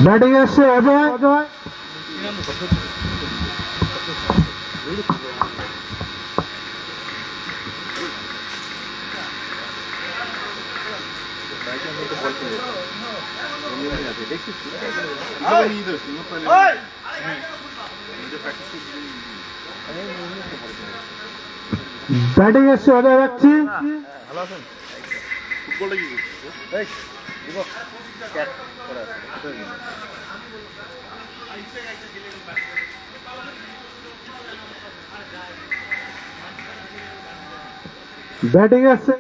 Batting এসছে Ajay. Batting এসছে অজয় রাখছি। ব্যাটিং এসছে।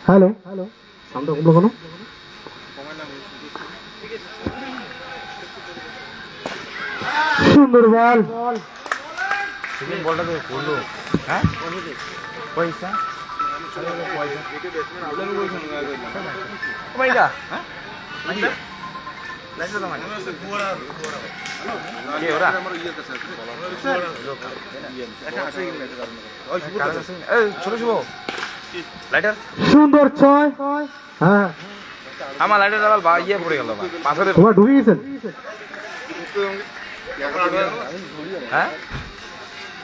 হ্যালো হ্যালো, সামনে কমলো কোনো সুন্দর বল। বলটা তো করলো। হ্যাঁ পয়সা সুন্দর ছয়। হ্যাঁ আমার লাইটার ইয়ে পড়ে গেল, তোমার ঢুকে গেছেন। হ্যাঁ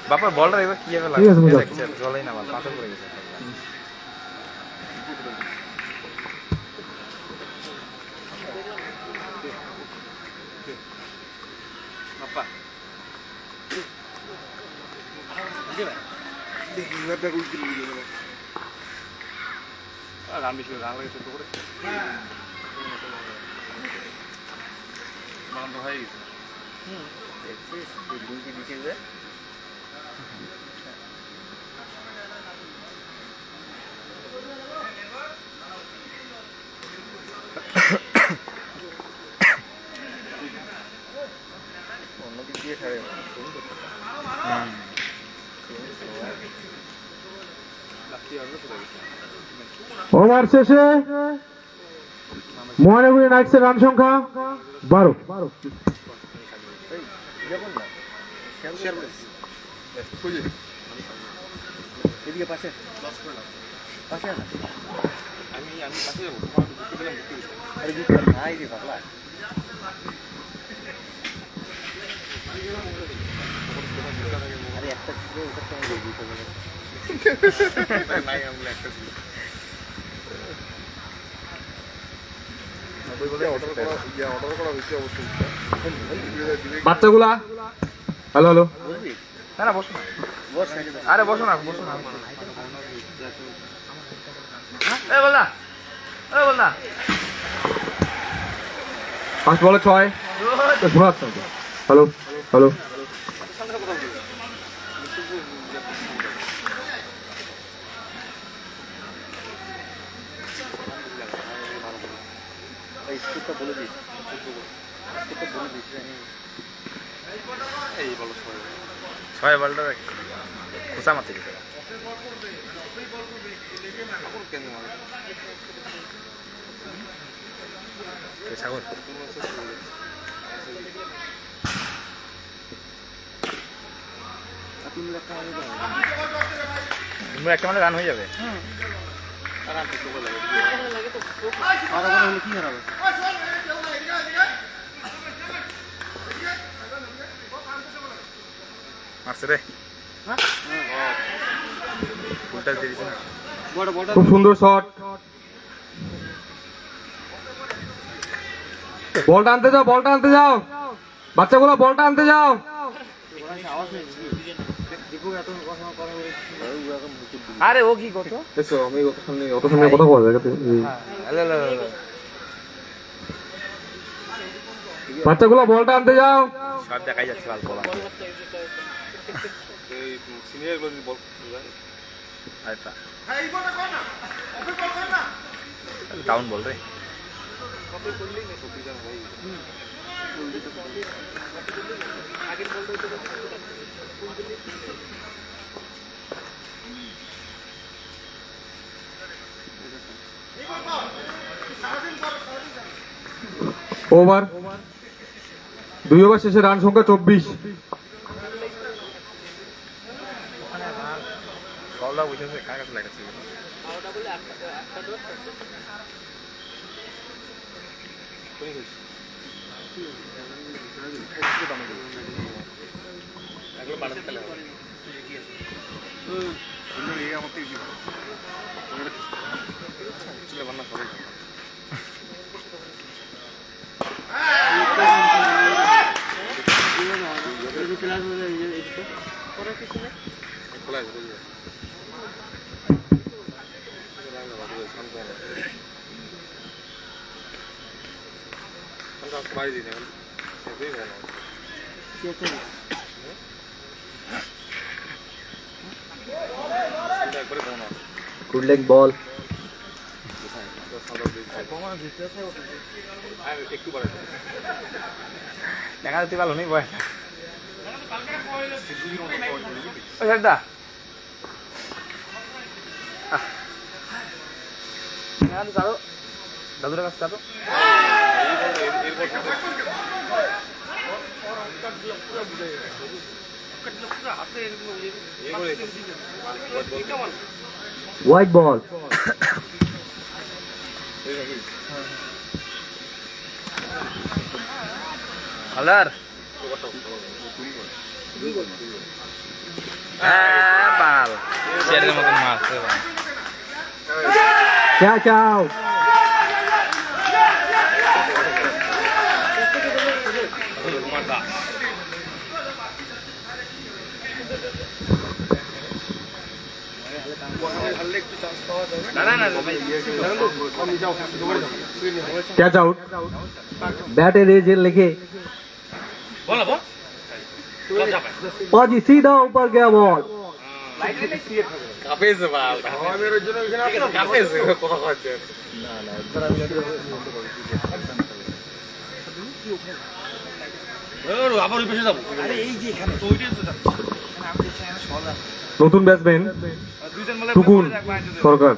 বাপার বলটা এবার কি হবে জলেই না, পাথর পড়ে গেছে। ওভার শেষে মহানগরী নাইটসের রান সংখ্যা 12। বাচ্চাগুলা হ্যালো হ্যালো, না বসো না, আরে বসো না, বসো না, বল না, বল না। 5 বলে 6। হ্যালো হ্যালো, ছয় বলটা খোঁচা মারতে গেছে। সাগর একটা মানে রান হয়ে যাবে। মারছে রে, খুব সুন্দর শট। বলটা আনতে যাও, বলটা আনতে যাও, বাচ্চাগুলো বলটা আনতে যাও। আরে ও কি করতো, আমি অত সামনে কথা বলা যায়। বাচ্চাগুলো বলটা আনতে যাও। সব দেখাই যাচ্ছে ভালো বলা। ডাউন বল রে। ওভার 2 ওভার শেষে রান সংখ্যা 24। বলটা বুঝেছে কার কাছে লাগাচ্ছে এগুলো বানাতে ফেলে বান্না সবাই খোলা আছে বাড়ি দিন গুড লেগ বল। একটু বাড়াই দেখা যেতে পারলো নি বয় দা দাদুর কাছে যাবো হোয়াইট বল। হালার বাল চেয়ারের মতন মারছে ক্যাচ আউট। Catch out. बैटे रेजे लेके पाजी सीधा ऊपर गया बॉल। নতুন ব্যাটসম্যান টুকুন সরকার।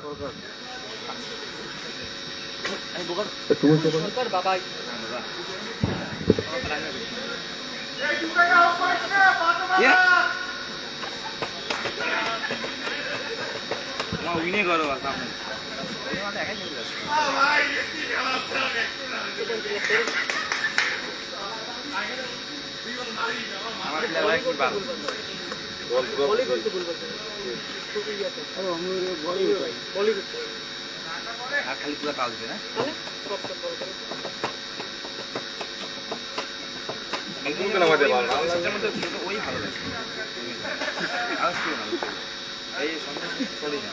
খালি পুরো কাজ না ওই ভালো লাগে এই চলি না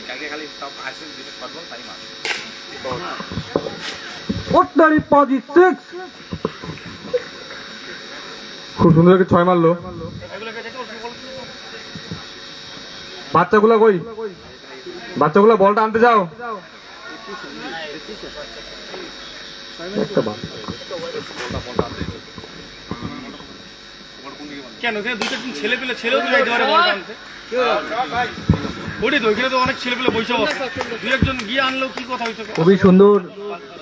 কালকে খালি সব আসে যেটা করবো তাই মাছ ordinary পাজি 6। খুব সুন্দর করে 6 মারলো। বাচ্চাগুলা কই? বাচ্চাগুলা বলটা আনতে যাও। কেন দুটো ছেলে পেলে ছেলেও তো যাইতে পারে বলটা আনতে ওটি তো ওইখানে তো অনেক ছেলে পেলে বসে বসে দুই একজন গিয়ে আনলেও কি কথা হইতো খুবই সুন্দর।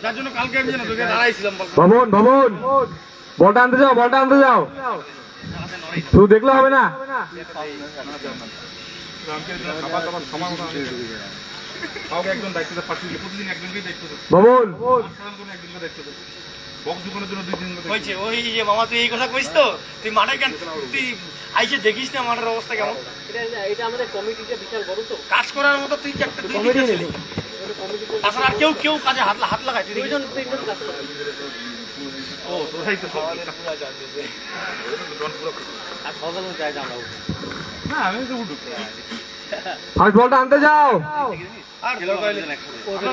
যার জন্য কালকে আমি জানো তোকে দাঁড়াইছিলাম ভবন ভবন বলটা আনতে যাও, বলটা আনতে যাও। শুধু দেখলে হবে না। একজন দায়িত্ব প্রতিদিন একজনকেই দায়িত্ব ভবন হয়েছে ওই যে মামা তুই এই কথা কইস তো তুই মাঠে কেন তুই আইসে দেখিস না মাঠের অবস্থা কেমন। এটা আমাদের কমিটিটা বিশাল বড় তো কাজ করার মতো তুই একটা তাছাড়া আর কেউ কেউ কাজে হাত লাগায় তুই দুইজন তিনজন কাজ করে। ও তোরাই তো সব আর সকালে যায় না আমরা না আমি তো উঠু ফার্স্ট বলটা আনতে যাও। আর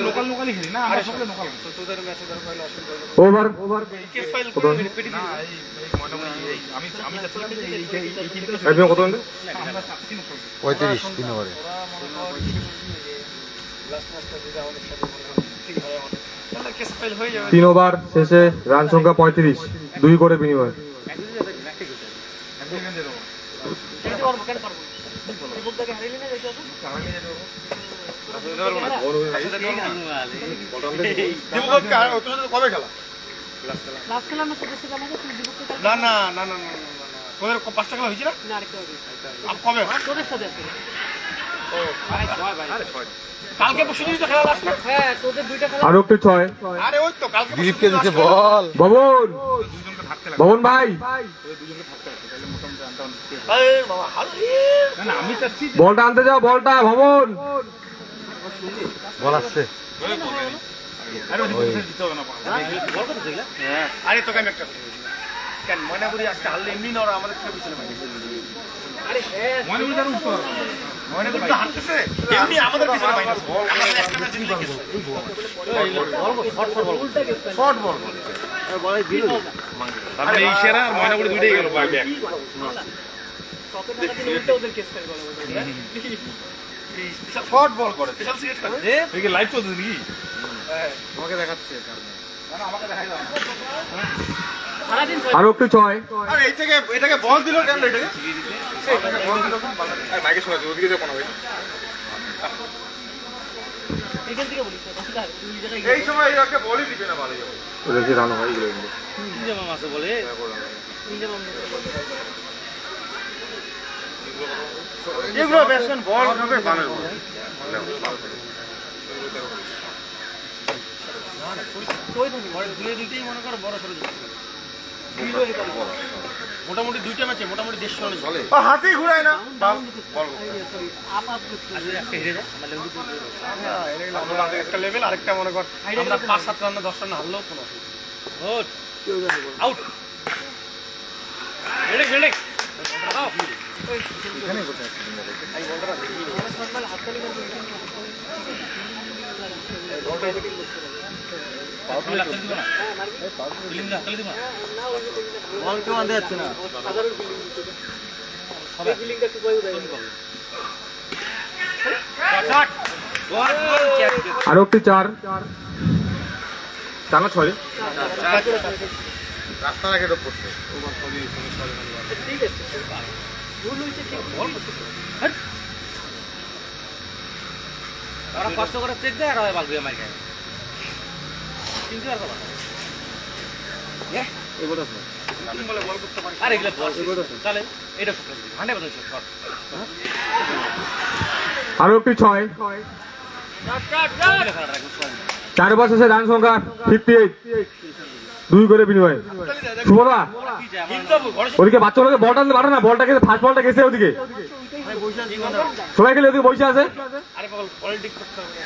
লোকাল লোকালই খেলি না আমরা সকলে লোকাল তোদের ম্যাচে ধর কইলো ওভার ওভার কেস ফাইল করে পেটি না আমি আমি যাচ্ছিলাম এই কত হলো? 35 3 ওভারে কেস ফাইল হয়ে যাবে। 3 ওভার শেষে রান সংখ্যা 35, 2 করে বিনিময়। যেতে পারবো, কেন পারবো না? দীপকদাকে হারিয়ে না যেতে হবে? কবে খেলা? লাস্ট খেলা আমরা সাথে ছিলাম আগে, তুমি দীপককে না না না না না তোদের 5টা খেলা হয়েছে না? না আরেকটা হবে। আর কবে? তোদের সাথে আছে। কালকে পরশু দিনই তো খেলা লাস্ট না? হ্যাঁ, তোদের দুইটা খেলা। আরো একটু 6 আরে ওই তো কালকে দিলীপকে দিচ্ছে বল। ভবন ভবন ভাই বাবা বলটা আনতে যাও, বলটা ভবন। বল আসছে। আরে তোকে আমি একটা কথা বলছি। কেন ময়নাগুড়ি আজকে হারলে এমনি না ওরা আমাদের থেকে পিছনে মাইনে আরে হ্যাঁ, ময়নাগুড়ি তো হারতেছে এমনি আমাদের পিছনে মাইনে আমরা একটা ম্যাচ জিতে গেছি শর্ট বল তাহলে এই সেরা আর ময়নাগুড়ি দুইটাই গেল ব্যাক শপের টাকা দিয়ে উল্টে ওদের কেস করে বলে শর্ট বল করে স্পেশাল সিলেক্ট করে এই কি লাইভ চলছে নাকি? তোমাকে দেখাচ্ছে না আমাকে দেখাই দাও সারাদিন আরো একটু 6 আরে এটাকে বল দিল কেন এটাকে বল দিল আর মাইকে শোনা ওদিকে যে কোন ভাই এখান থেকে বলিস দরকার দুই জায়গায় এই সময় এটাকে বলই দিবে না ভালো ওদের যে রান হয় এগুলো তিনটে মাম আছে বলে তিনটে মাম এগুলো ব্যাটসম্যান বল হবে বানের বল কই থাকি দুইটাই মনে করো বড় সরো মোটামুটি দুইটা ম্যাচে মোটামুটি 150 রান চলে হাতেই ঘুরায় না বল আপ আপ করতে একটা হেরে যায় আমাদের আমরা একটা লেভেল আরেকটা মনে কর আমরা 5-7 রান 10 রান হারলেও কোনো গুড আউট রেডি রেডি আও এখানে বসে আছে এই বলটা দেখি নরমাল হাততালি করে পাওয়ার লাগতে দিব না ফিল্ম দা হাততালি দিব না বল কেউ আনতে যাচ্ছে না সাধারণ হবে ফিলিংটা একটু কই দেয় শট আরো একটু 4 টানা 6 রাস্তার আগে ডপ করতে ঠিক আছে ভুল হইছে ঠিক বল ওরা কষ্ট করে চেক দেয় আর ওই বাল দিয়ে মার খায় কিন্তু আর কথা বলে বল করতে পারি আরে এগুলা বল তাহলে এটা 100% শট আরো একটু 6 চারপাশ আছে রান সংখ্যা 58 2 করে বিনিময় শুভদা ওদিকে বাচ্চাগুলোকে বলটা আনতে পারে না, বলটাকে ফার্স্ট বলটা গেছে ওদিকে সবাই গেলে ওদিকে বসে আছে আরে বল পলিটিক্স করতে হবে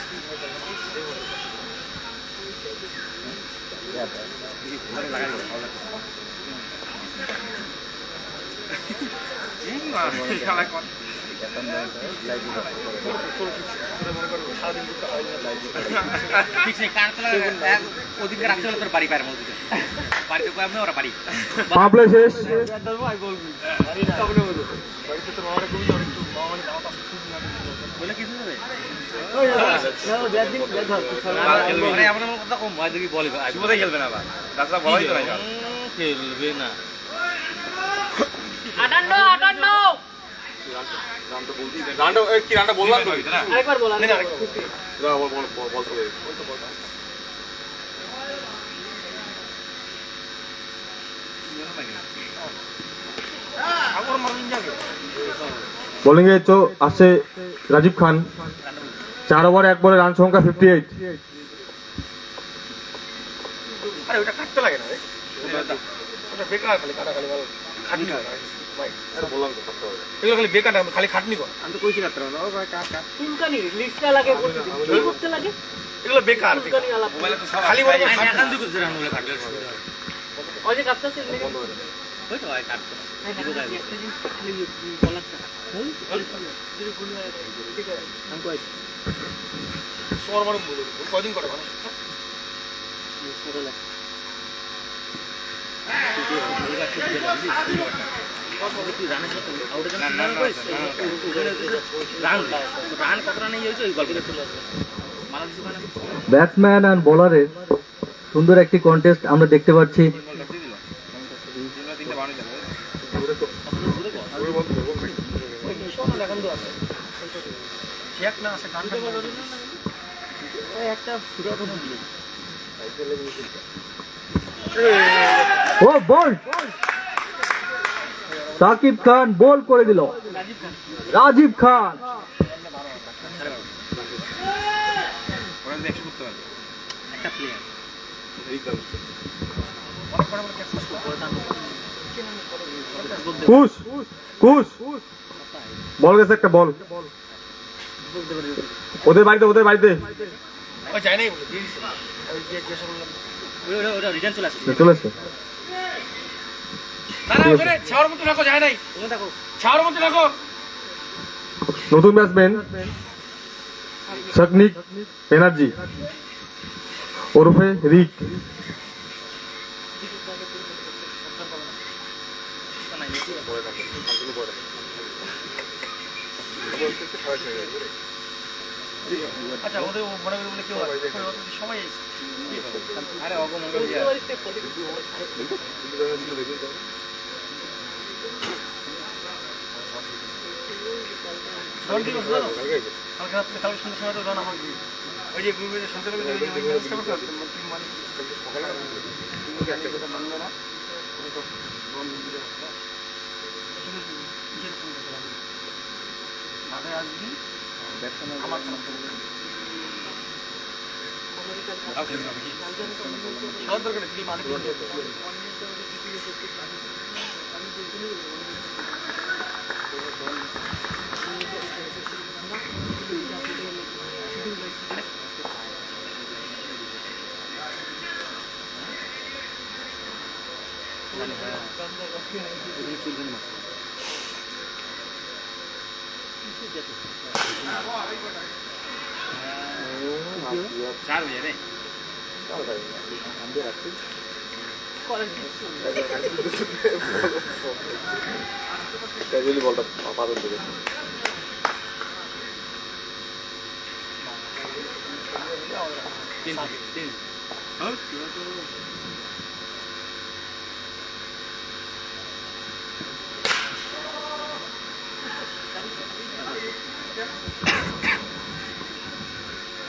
ঠিক নেই কার তোলা ওদিকে রাখতে হলে তোর বাড়ি পায় মসজিদে বাড়িতে কয় আপনি ওরা বাড়ি পাবলে শেষ বলে কিছু হবে আমার কথা কম হয় দেখি বলে শুভদাই খেলবে না আবার। তাছাড়া বলাই তো নাই আর। খেলবে না 58 রানটা কি রানটা বললাম তো না আরেকবার বল না, না, বল চলে আগর মারুন যাবে বোলিং এ তো আসছে রাজীব খান 4 ওভার 1 বলে রান সংখ্যা 58 আরে ওটা কাটতে লাগে না রে ওটা বেকার খালি কাটা খালি ভালো খাটনি করে ভাই আরে বললাম তো কাটতে হবে এগুলো খালি বেকার খালি খাটনি করে আমি তো কইছি কাটতে না ও ভাই কাট চুলকানি লিস্টটা লাগে করতে লাগে এগুলো বেকার চুলকানি আলাপ মোবাইলে তো সব খালি আছে। বলে আইন এখান থেকে জেরা হলে কাটলে ওই যে কাটতে আছে ওই তো ভাই কাটতে একটা জিনিস খালি বলার টাকা যদি ভুল হয় ঠিক আছে আমি কই সোর মানে বলে কয়দিন করে মানে ব্যাটসম্যান আর বোলারের সুন্দর একটি কন্টেস্ট আমরা দেখতে পাচ্ছি। তিনটা বাউন্ডারি শেখ না আছে গান একটা ফুটাতো না ও বল, সাকিব খান বল করে দিল, রাজীব খান। ওরা যদি 100 করতে পারবে একটা প্লেয়ার কুশ কুশ বল গেছে একটা বল ওদের বাড়িতে ওই যায় নাই বলে দিয়ে দিছে ওই যে জিজ্ঞাসা করলাম ওটা রিটার্ন চলে আসছে চলে আসছে না না ওখানে ছাওয়ার মতো রাখো যায় নাই তুমি দেখো ছাওয়ার মতো রাখো নতুন ব্যাটসম্যান শকনিক ব্যানার্জি ওরফে রিক। আচ্ছা ওদের মনে করে বলে কেউ সবাই আরে অগমঙ্গ কালকে রাত্রে কালকে সন্ধ্যার সময় তো রওনা হবে ওই যে সন্ধ্যার ওই ব্যবস্থা করতে হবে মাথায় আসবি আমার খেলার দরকার নেই মানে চার হয়ে রে বলটা পাতন থেকে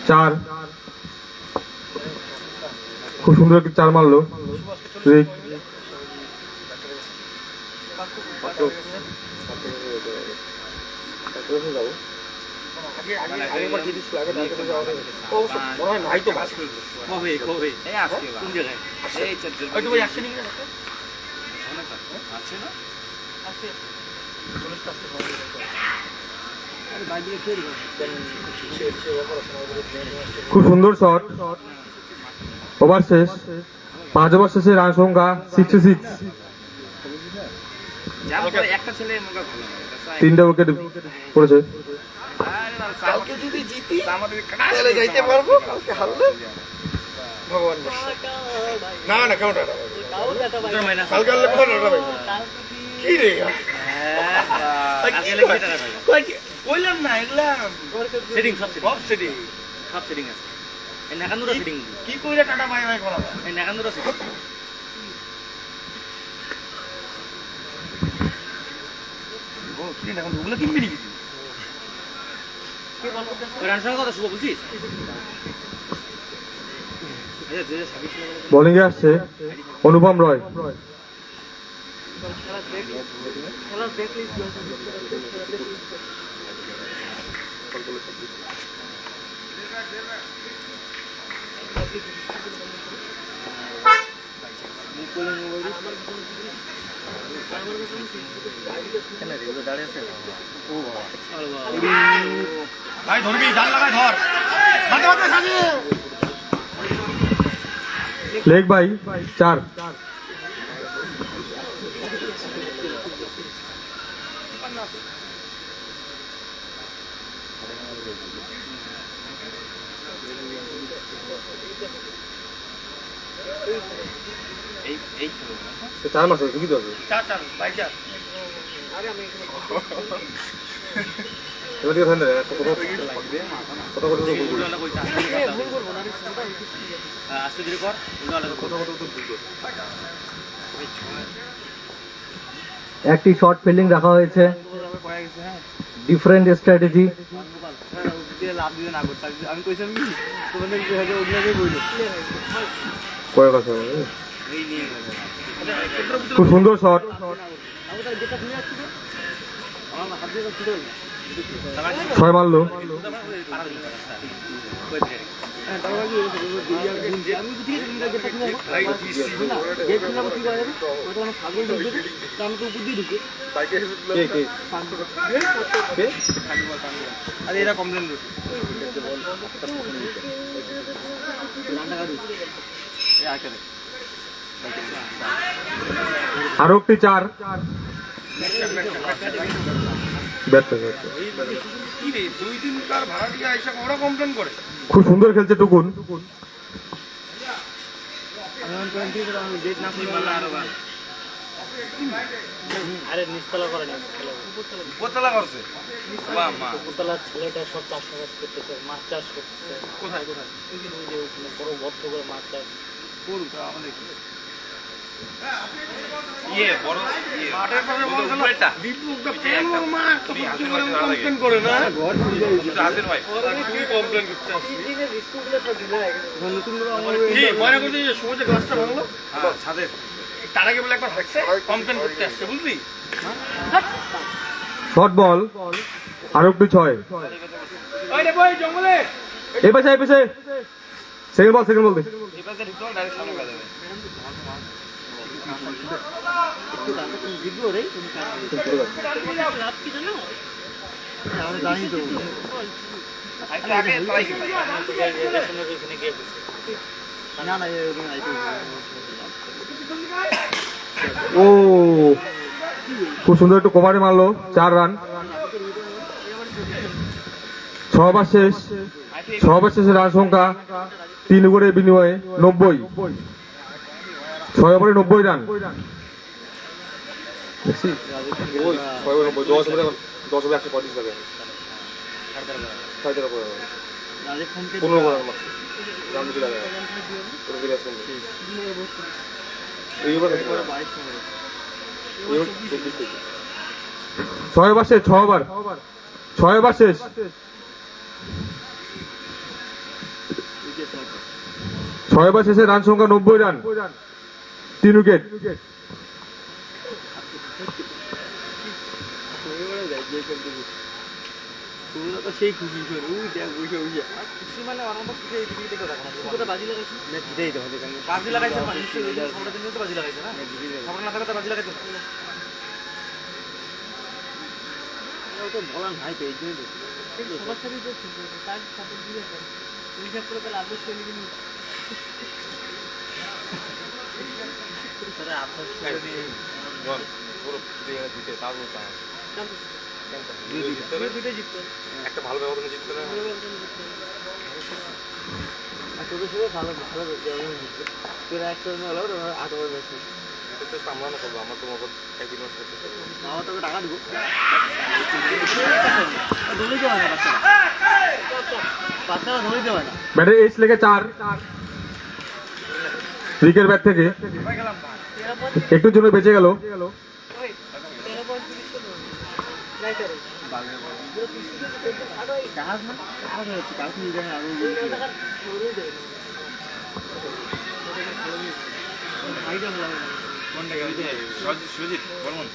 চার খুব সুন্দর একটি চার মারলো রিক। মনে হয় নাই তো বাস কবে কবে এই আজকে কোন জায়গায় এই চারজন হয়তো ওই আসছে নাকি আছে না আসছে খুব সুন্দর শট, ওভার শেষ, 5 ওভার শেষে রান সংখ্যা 66, যার পরে একটা ছেলে মোকা ভালো না 3টা উইকেট পড়েছে। আরে বাবা কালকে যদি জিতি আমাদের তাহলে যাইতে পারবো কালকে হারলে ভগবান বর্ষা। না না কেমন কালকে হারলে কোন কি রে বললাম না এগুলা সেটিং সব সব সেটিং সব সেটিং আছে এই নাকান্দুরা সেটিং কি কইরা টাটা বাই বাই করা যায়? এই নাকান্দুরা সেটিং ও কি না ওগুলো কিনবি নাকি ওই রান সংখ্যা কত শুভ বলছিস এই যে 26 বোলিং এ আসছে অনুপম রয়। ভাই ধরবি জাল লাগাই ধর মাঝে মাঝে সাজিয়ে লেগ বাই 4। এই এই খেলো না 4 মাস কি দরকার চার চার ভাই চার এবার কি ধান কত কত উল্টোলা কই আস্তে ধীরে কর উল্টোলা কত একটি শর্ট ফিল্ডিং রাখা হয়েছে, ডিফারেন্ট স্ট্র্যাটেজি। লাভ দিতে না করতে আমি কইছিলাম কি তোমাদের ওগুলোকে বইলো কয়েক কথা এই নিয়ে খুব সুন্দর শট আমি তার যেটা শুনে যাচ্ছি আমার হাত দিয়ে ছুটে না 6 মারলো আমি বুঝি যেটা শুনে গেট শুনে কি করা যাবে ওটা আমার ছাগল ঢুকবে তো আমি তো উপর দিয়ে ঢুকে আরে এরা কমপ্লেন আরো একটি 4 কি রে 2 দিনকার ভাড়া দিয়ে আইসা ওরা কমপ্লেন করে খুব সুন্দর খেলছে টুকুন আরে নিচতলা করে না উপরতলা করছে মা উপরতলার ছেলেটা সব চাষবাস করতেছে মাছ চাষ করতেছে কোথায় কোথায় ওই যে ওখানে বড় গর্ত করে মাছ চাষ করুক আমাদের ইয়ে বড় মাঠের পাশে বল খেলা বিপুলটা পেলোর মা কমপ্লেন করে না ঘর হাজির ভাই তুই কমপ্লেন করতে আসছিস দিনের স্কুলগুলো সব ঢিলা হয়ে গেছে নতুন কি মনে করছিস যে সূর্যের গ্লাসটা ভাঙলো ছাদে তার আগে বলে একবার হাঁকছে কমপ্লেন করতে আসছে বুঝলি শর্ট বল আরো একটি 6 ওই রে ভাই জঙ্গলে এই পাশে সেকেন্ড বল দে এই পাশে ঢুকতো ডাইরেক্ট সামনে গেছে ভিডিও রে তুমি লাভ কি জানো আমি জানি তো আচ্ছা আগে ট্রাই করি না না এরকম আইতে ও খুব সুন্দর একটু কভারে মারলো 4 রান 6 ওভার শেষে রান সংখ্যা 3 উইকেটের বিনিময়ে 90 6 ওভারে 90 রান দেখছি 10 ওভারে 135 থাকে রাজস্থানকে 15 ওভার মারছে রান দিতে লাগে এই ওভার 6 ওভার শেষ 6 ওভার শেষ 6 ওভার শেষে রান সংখ্যা 90 রান 3 উইকেট সেই খুশি করে ওই দেখ বসে বসে খুশি মানে আমার মতো খুশি এইদিকে দেখো না বাজি লাগাইছি না দিতেই তো হবে বাজি লাগাইছে মানে আমরা দিন তো বাজি লাগাইছে না খবর না থাকলে তো বাজি লাগাইছে তো বলান হাই পেয়ে দিন তো সবার সাথে তো তার সাথে দিয়ে তুমি হিসাব করে তাহলে আদেশ করে নিবি স্যার আদেশ করে দিয়ে বল পুরো দিতে তাও বলতাম একটা ভালো ব্যবধানে জিততে না তোদের সাথে ভালো ভালো তোরা একটা হলো 8 ওভার ম্যাচ এটা তো সামলানো করবো আমার তো মগজ একদিন মাস করতে বাবা তোকে টাকা দিব ধরে দেওয়া না বাচ্চারা ধরে দেওয়া না ব্যাটে এইচ লেগে 4 উইকেট ব্যাট থেকে একটুর জন্য বেঁচে গেল জাহাজ না আর কালকে নিয়ে আরো সুজিত বলুন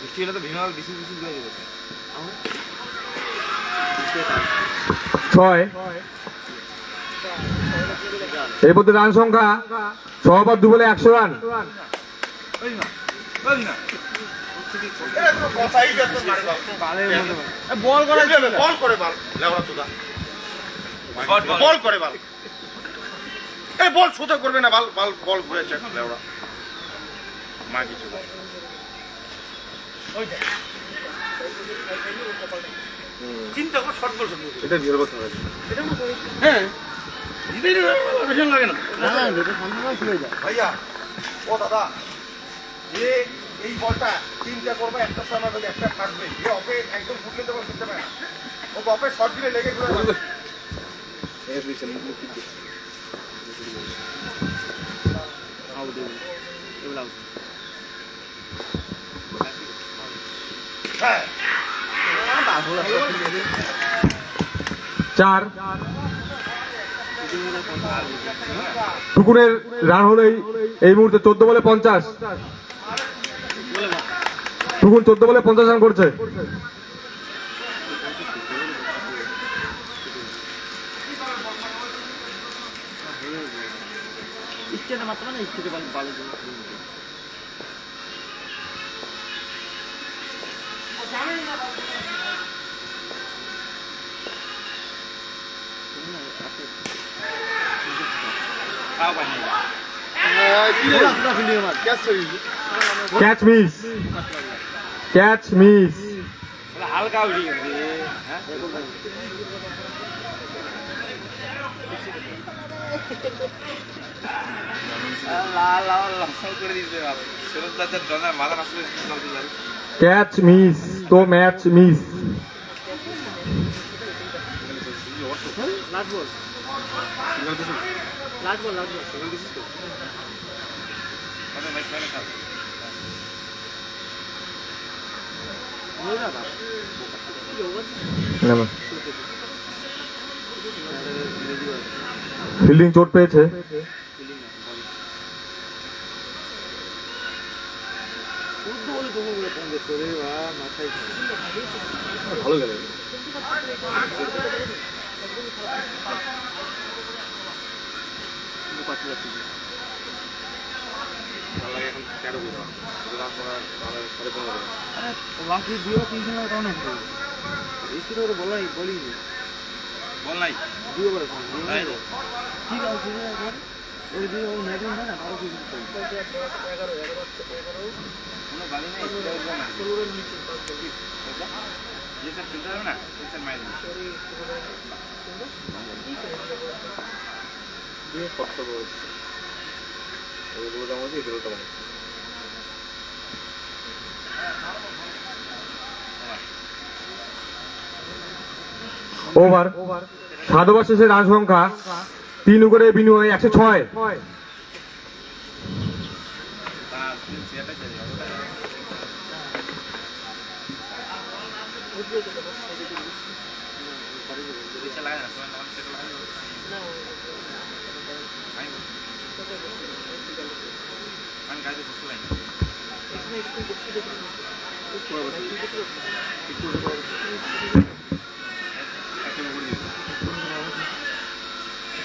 বৃষ্টি হলে তো ভিমাল বিশি দিয়ে দেবে 6 এই মধ্যে রান সংখ্যা 6 ওভার 2 বলে 100 রান বল করে বল করে বল লেওড়া তোদা বল করে বল এই বল সোজা করবে না বল বল বল ঘুরেছে লেওড়া মা কিছু চিন্তা কর শর্ট বল এটা বিয়ের কথা হবে হ্যাঁ জিতেই বেশি লাগে না না যেটা সম্ভব ছিল যা ভাইয়া ও দাদা এই বলটা চিন্তা করবে একটা সময় হলে একটা থাকবে যে অপে একদম ফুটলে তো করতে পারে না ও অপে শর্ট দিলে লেগে ঘুরে এগুলো চার। টুকুনের রান হলো এই মুহূর্তে 14 বলে 50। টুকুন 14 বলে 50 রান করছে। স্টেটে মাত্র না স্টেটে ভালো ক্যাচ মিস, ক্যাচ মিস। হালকা উঠে গেছে করে দিতে সুরজ দাদার ডনার মাথা নষ্ট করে দিতে ক্যাচ মিস তো ম্যাচ মিস। লাস্ট বল ফিল্ডিং চোট পেয়েছে। ভালো গেল এখন 13 বল নাই কোনো বালি নাই যেটা ফিল্টার হবে না সেটা মাইল ওভার 7 ওভার শেষে রান সংখ্যা 3 উইকেটের বিনিময়ে 106।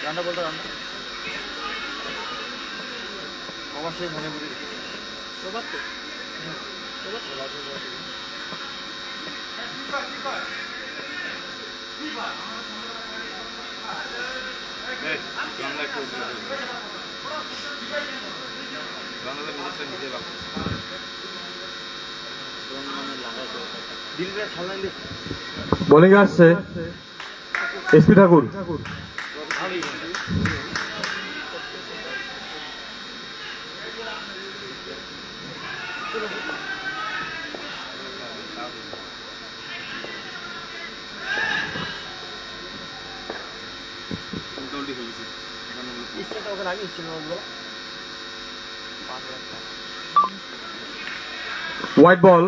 রান্না বলতে রান্না অবশ্যই মনে পড়ে বোলিং আসছে এসপি ঠাকুর। White ball.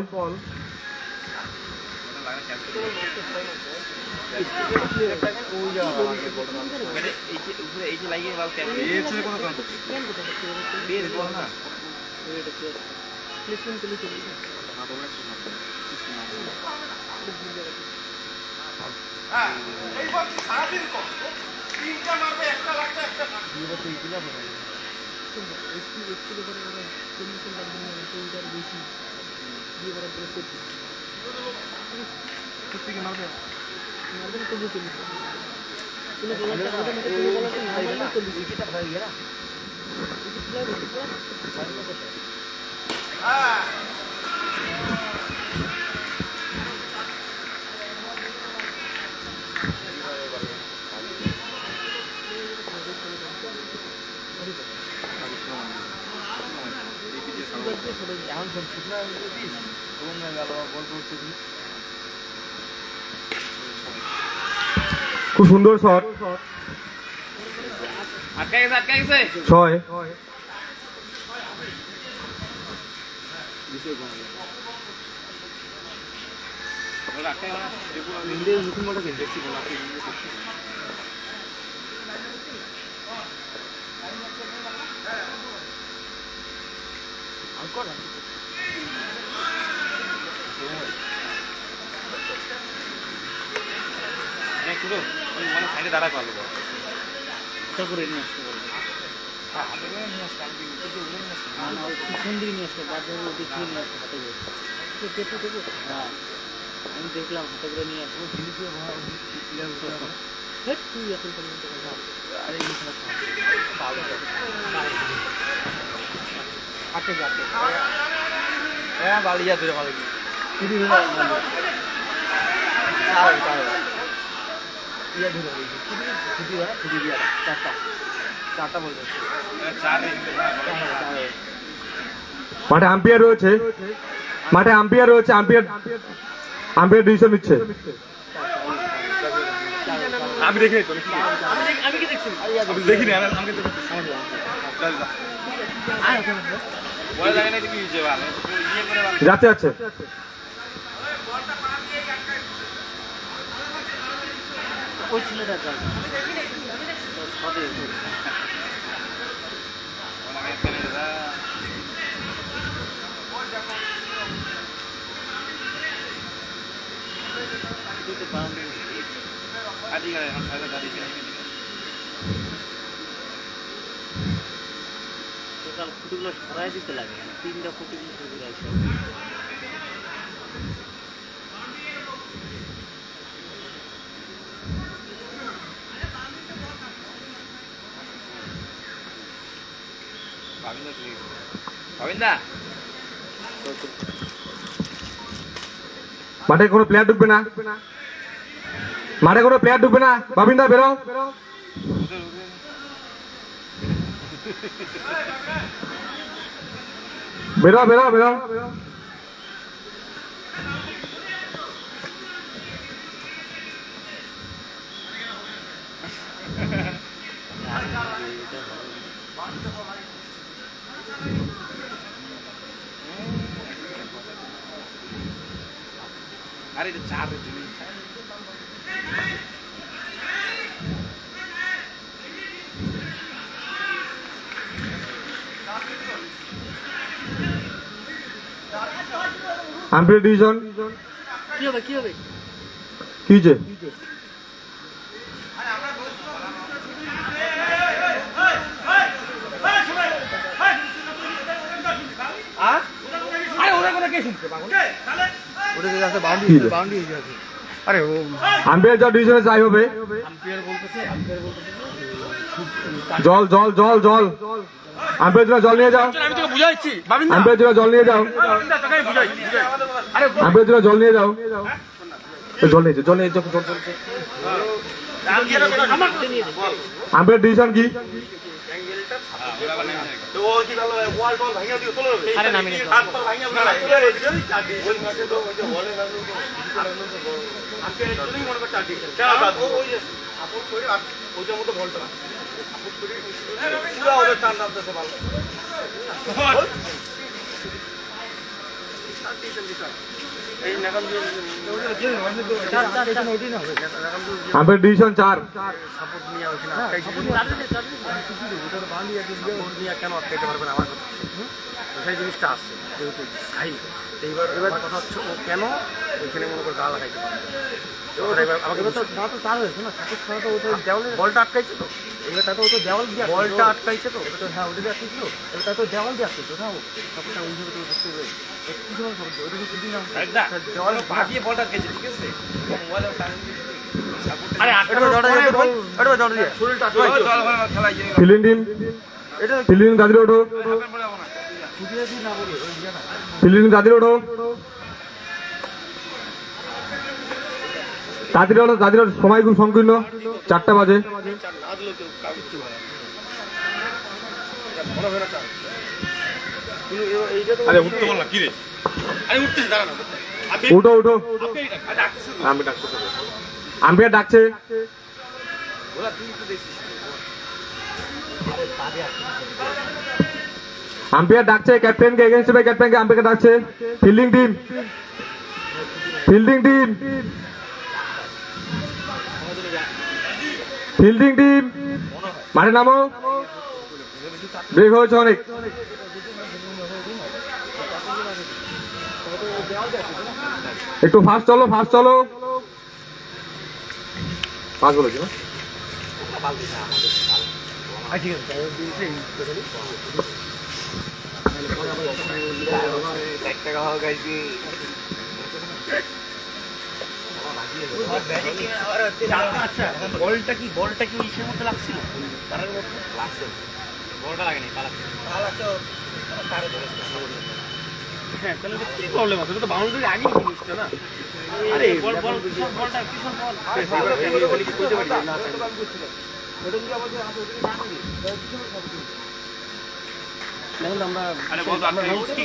খুব সুন্দর শট। আটকে গেছে 6। নতুন বলটা দেখছি সাইডে দাঁড়া করলো করে নিয়ে আসতে বলবো পিছন দিকে নিয়ে আসতে বাদ দেখিয়ে নিয়ে আসতে হাতে করে হ্যাঁ আমি দেখলাম হাতে করে নিয়ে আসবো তুই এখন পর্যন্ত হাতে যাচ্ছে হ্যাঁ বালিয়া ধরে ভালো চারটা বলতে মাঠে আম্পায়ার রয়েছে, মাঠে আম্পায়ার রয়েছে, আম্পায়ার ডিসিশন নিচ্ছে। আমি দেখিনি তো আমি কি দেখছি দেখিনি আমাকে বলে লাগে না তুমি ইয়ে করে যাচ্ছে যাচ্ছে ওই ছেলেটা যাবে ফুটগুলো সরাই দিতে লাগে 3টা ফুটগুলো ঘুরে আসে মাঠে কোনো প্লেয়ার ঢুকবে না, মাঠে কোনো প্লেয়ার ঢুকবে না। বাবিন্দা বেরো, বেরো বেরো বেরো। আরে এটা চার আম্পায়ার ডিসিশন কি হবে কি হবে কি হয়েছে? আম্পায়ার যা ডিসিশনে চাই হবে। জল জল জল জল, আম্পায়ার জন্য জল নিয়ে যাও, আমি তোকে বুঝাইছি আম্পায়ার জন্য জল নিয়ে যাও, আম্পায়ার জন্য জল নিয়ে যাও, জল নিয়ে যাও, জল নিয়ে যাও, জল চলছে। আম্পায়ার ডিসিশন কি? আরে নামি নে আম্পায়ার ডিসিশন 4। কেন আটকাইতে পারবে না আমার কথা সেই জিনিসটা আসছে যেহেতু খাই এবার কথা হচ্ছে ও কেন ওইখানে মনে করে গা লাগাইতে পারবে বলটা আটকাইছে তো বলটা আটকাইছে তো হ্যাঁ ওটা দিয়ে আসছিল এটা তো দেওয়াল দিয়ে আসছিল না ও সাপোর্টটা ওইভাবে তো বুঝতে পারি দেওয়াল ভাগিয়ে বলটা আটকাইছে ঠিক আছে আরে ফিল্ডিং টিম, ফিল্ডিং দাদির ওঠো, ফিল্ডিং দাদির ওঠো, দাদির ওঠো, দাদির ওঠো। সময় খুব সংকীর্ণ, 4টা বাজে। আরে উঠতে বল না কি রে আরে উঠতেছি দাঁড়া না উঠো উঠো, আমি ডাকতে আম্পায়ার ডাকছে। আম্পায়ার ডাকছে ক্যাপ্টেনকে, এগেইনস্ট বাই ক্যাপ্টেনকে, আম্পায়ারকে ডাকছে। Fielding team, fielding team, fielding team মাঠে নামো। ব্রেক হয়েছে অনেক। একটু ফাস্ট চলো, ফাস্ট চলো। পাঁচ বলেছি না? বলটা কি ইসের মধ্যে লাগছিল? তারের মধ্যে লাগছে। বলটা লাগেনি, হ্যাঁ, তাহলে কি প্রবলেম আছে? তো বাউন্ডারি আগেই জিনিসটা না। আরে বলটা কিশোর বল। দেখুন আমরা রুলস কি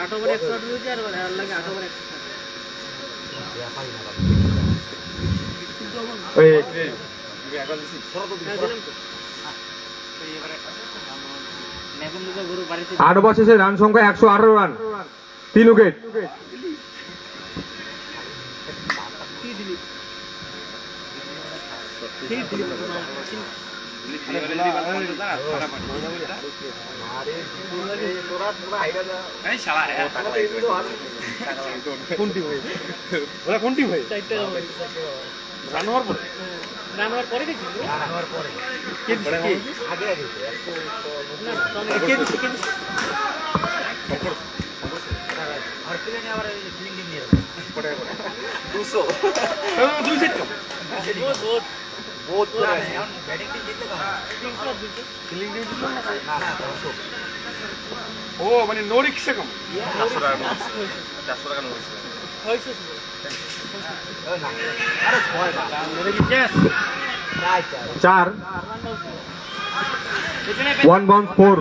आठ ओवर 108 রয়েছে আর লাগে 8 ওভার 8 ওভার শেষে রান সংখ্যা 118 রান, 3 উইকেট। কোনটি ভাই? রান হওয়ার পরে দেখি ও মানে নো রিক্সে কম। 400 টাকা নোট হয়েছে। 4 1 বল 4।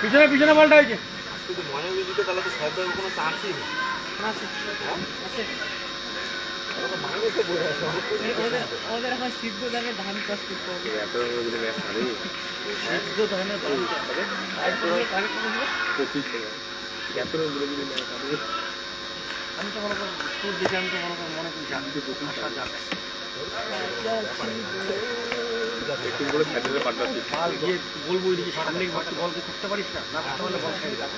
পিছনে বলটা হয়েছে। ওদের এখন সিদ্ধ ধানের ধান চাষ করতে হবে। সিদ্ধ ধানের ধান চাষ হবে। আমি তো মনে করি স্কুল দেখে আমি তো মনে করি জানতে ভাষা যাবে মাল গিয়ে বলবো এদিকে সামনে বলকে করতে পারিস না না তাহলে বল খাই যাবে।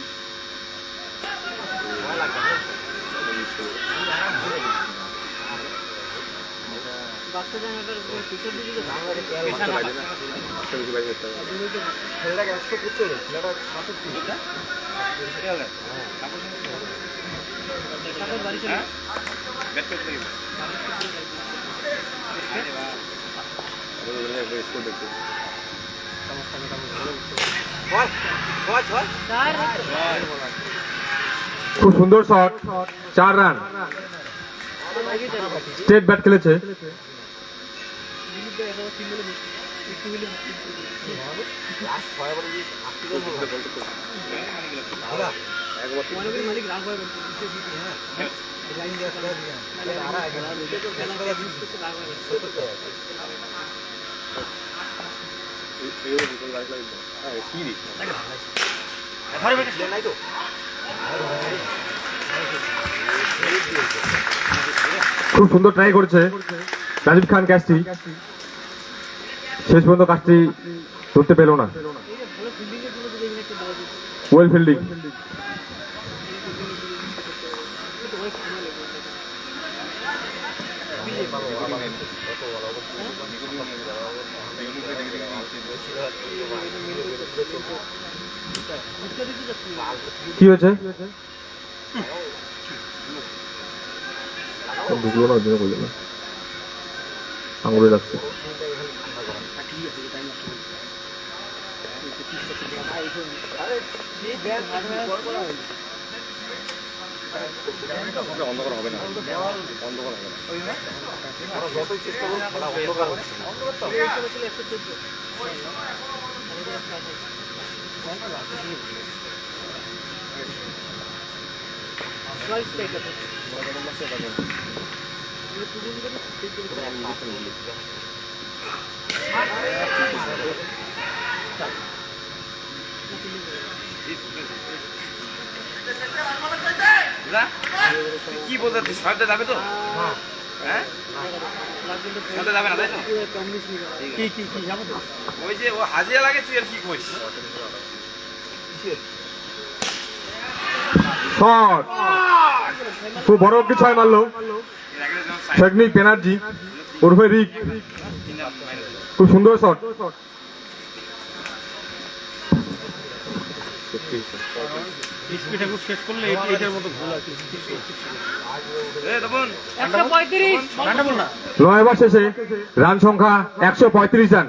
খুব সুন্দর শট, 4 রান। স্টেট ব্যাট খেলেছে। মালিক রাগ হয় খুব সুন্দর ট্রাই করেছে রাজীব খান ক্যাচটি, শেষ পর্যন্ত কাজটি ধরতে পেল না। Well fielding. কি হয়েছে? বুঝলো না, আঙুলে লাগছে। অন্ধকার হবে না, অন্ধকার হবে না। আমরা যতই চেষ্টা করুন খেলা অন্ধকার হবে না। কি বলতে সাহেবটা যাবে তো? হ্যাঁ সাহেবটা যাবে না তাই তো? ওই যে ও হাজিরা লাগে, তুই আর কি করিস? শট, খুব বড় একটি 6 মারলো টেকনিক ব্যানার্জি ওরফে রিক, খুব সুন্দর শট। শেষ করলে এটার মতো ভুল আছে। নয় ওভার শেষে রান সংখ্যা 135 রান।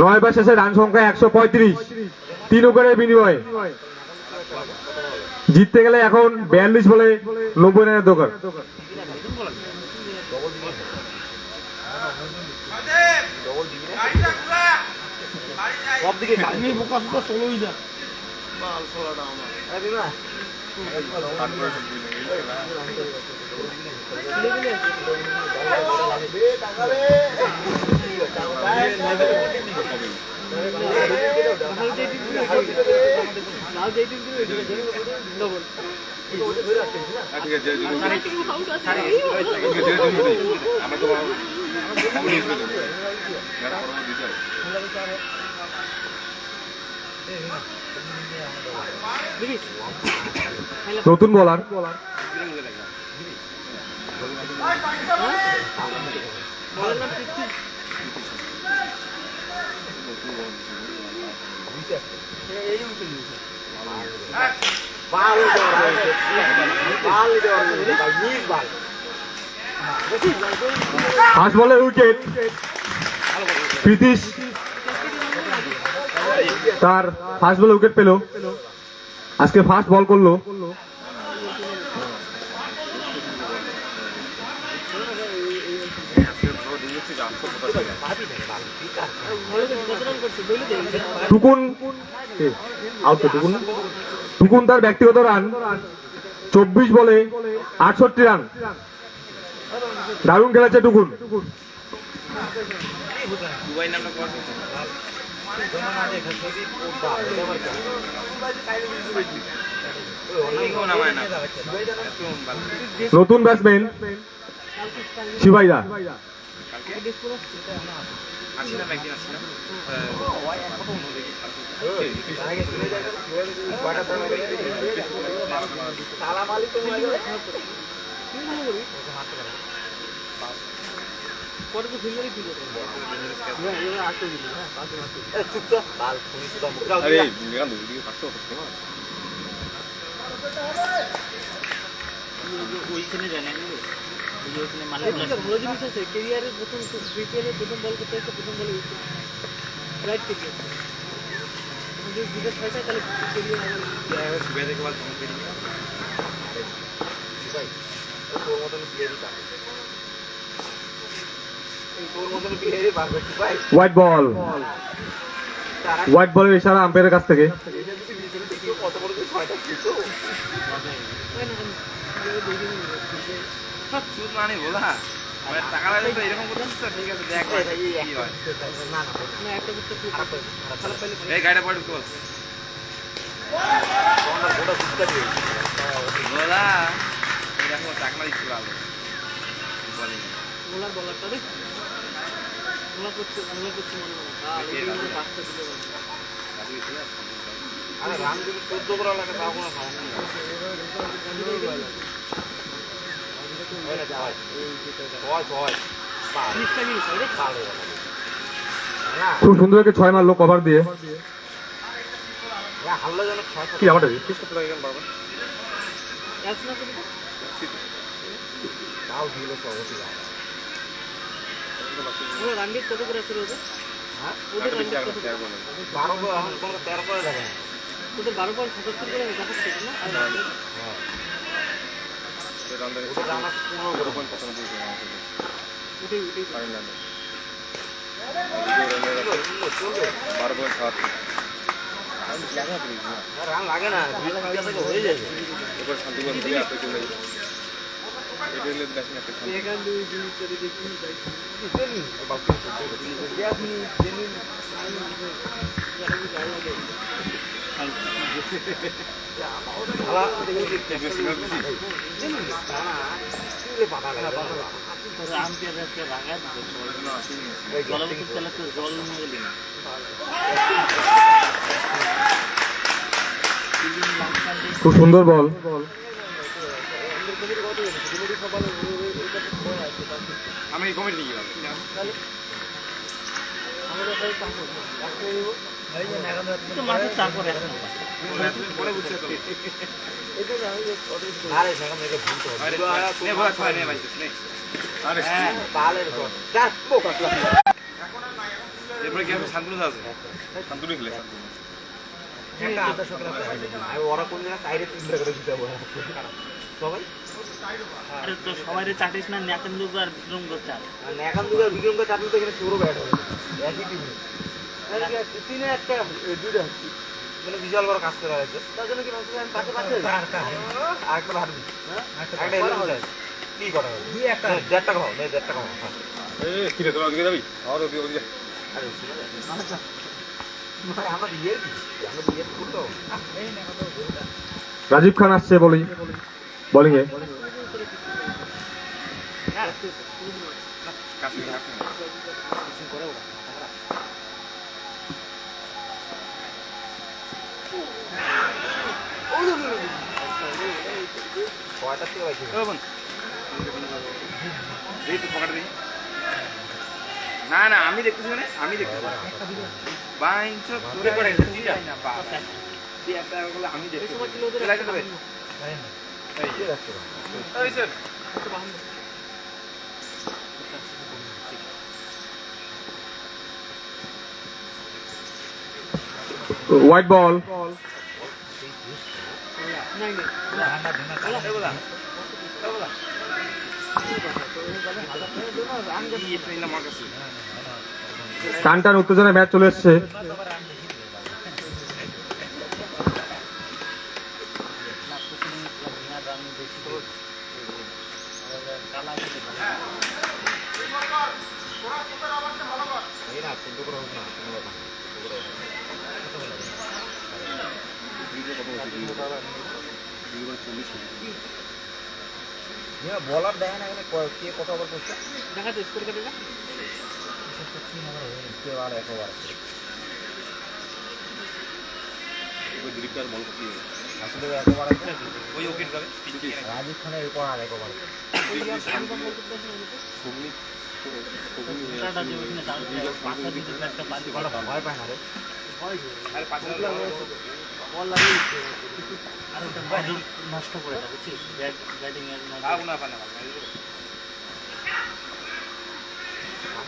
9 ওভার শেষে রান সংখ্যা 135, 3 উইকেটের বিনিময়ে। জিততে গেলে এখন 42 বলে 90 রানের দরকার। সব দিকে আমি বোকা ফোকা চলোই না। মাল ফলাটা আমার। নতুন বোলার ফার্স্ট বলে উইকেট। প্রীতিশ তার ফার্স্ট বলে উইকেট পেল, আজকে ফার্স্ট বল করলো। টুকুন আউট, টুকুন টুকুন তার ব্যক্তিগত রান 24 বলে 68 রান। দারুণ খেলেছে টুকুন। দুবাই নামটা কোয়া নতুন ব্যাটসম্যান শিবাইদা। ওইখানে জানেন ভালো জিনিস আছে। কেরিয়ারের প্রথম বিপিএল প্রথম বল করতে হচ্ছে, প্রথম বলে রাইট কেরিয়ার যদি দুটো ছয়টা তাহলে হোয়াইট বল, হোয়াইট বলের ইশারা আম্পায়ারের কাছ থেকে। মানে বলা টাকা লাগে তো এরকম করছিস তো, ঠিক আছে দেখ কি হয়। এই গাড়িটা পড়ে বল বলা দেখো টাকা দিচ্ছি ভালো বলি বলার বলারটা রে বলা করছে মনে মনে পাঁচটা দিলে আরে রান যদি 14 করা লাগে তাও কোনো সমস্যা নেই। খুব সুন্দর একটা 6 মারলো কভার দিয়ে। কি আমাদের ওদের রান রেট কত করে আছে ওদের? ওদের রান রেট কত? 13 করে লাগে ওদের 12.77 করে দেখাচ্ছে না? আর ওটাই রান লাগে না হয়ে যায় এখান দুই জিনিস করে দেখি জল নিয়ে গেলি না খুব সুন্দর বল। আমি কমেন্ট নিয়ে গেলাম মাঠের তারপরে পরে বুঝছে তো আরে সেখান থেকে ভুলতে হবে আরে নে বলা ছয় নে ভাই নে আরে বালের গড যাক বোকা এরপরে কি আমি শান্তনু আছে শান্তনু খেলে শান্তনু একটা আদর্শ খেলা আর ওরা কোন জায়গা সাইডে 3টা করে দিতে হবে সবাই আরে তো সবাই চাটিস না নেকেন্দু আর বিক্রম করছে আর এখন দুটো বিক্রম করে চাপলে তো এখানে শুরু ব্যাট হবে একই টিম তিনে একটা দুইটা মানে বিশাল বড় কাজ করা হয়েছে তার জন্য কি ভাবছি আমি পাশে পাশে আরেকটা ভাবি একটা এলো কি করা হবে দুই একটা 1.5 টাকা হবে 1.5 টাকা হবে এ কি রে তোরা ওদিকে যাবি আর ওদিকে আরে আমরা দিয়ে করতে হবে রাজীব খান আসছে বোলিং এ। কাছে কয়টা থেকে পাইছি ও বোন এই তো পকেটে দিই না না আমি দেখতেছি মানে আমি দেখতেছি বাইঞ্চ করে পড়ে গেছে না বাবা এই একটা বলে আমি দেখতেছি লাইট দেবে এই এই স্যার হোয়াইট বল। নাই নাই এই বলা এই বলা টান টান উত্তেজনা ম্যাচ চলে এসছে। বলার দেখেন এখানে কে কত ওভার করছে দেখা তো স্কোর কেটে ওই উইকেট যাবে রাজীব খানের এরপর আর এক ওভার ভয় পায় না রে আরে পাঁচ বল লাগিয়ে আর ওটা বল নষ্ট করে দেবে বুঝছিস ব্যাটিং এর আগুন না পানা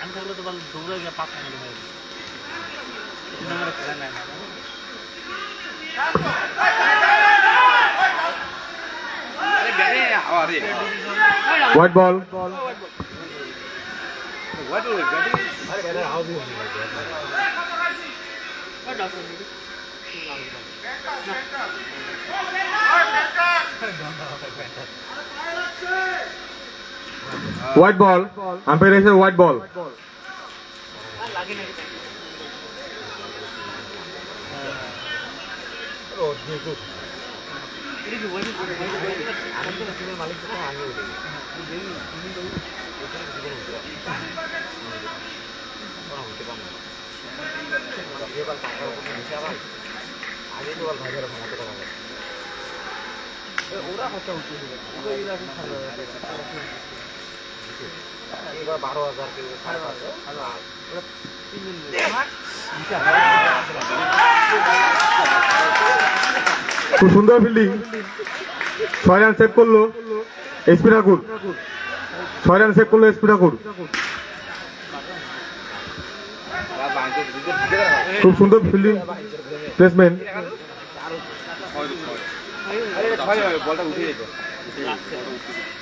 আমি থাকলে তো বল দৌড়ে গিয়ে পাঁচ মিনিট হয়ে যাবে আমার খেলা নাই আরে ব্যাটে হাওয়া রে হোয়াইট বল। হোয়াট ওই ব্যাটিং আরে বেটা আউট হয়ে হোয়াইট বল। আম্পায়ার এসে হোয়াইট বল। লাগে না ও দেখো এটা কি বলি আমি তো টিমের মালিক তো আমি উঠে আগে তো ভাইয়ের ভাঙাতে পারা যায় ওরা হচ্ছে এবার 12,000 কেউ 5,500 খুব সুন্দর ফিল্ডিং। 6 রান সেভ করলো এসপি ঠাকুর। 6 রান সেভ করলো এসপি ঠাকুর। খুব সুন্দর ফিল্ডিং প্লেসমেন্ট। আরে ছয় হবে, বলটা উঠে যেত।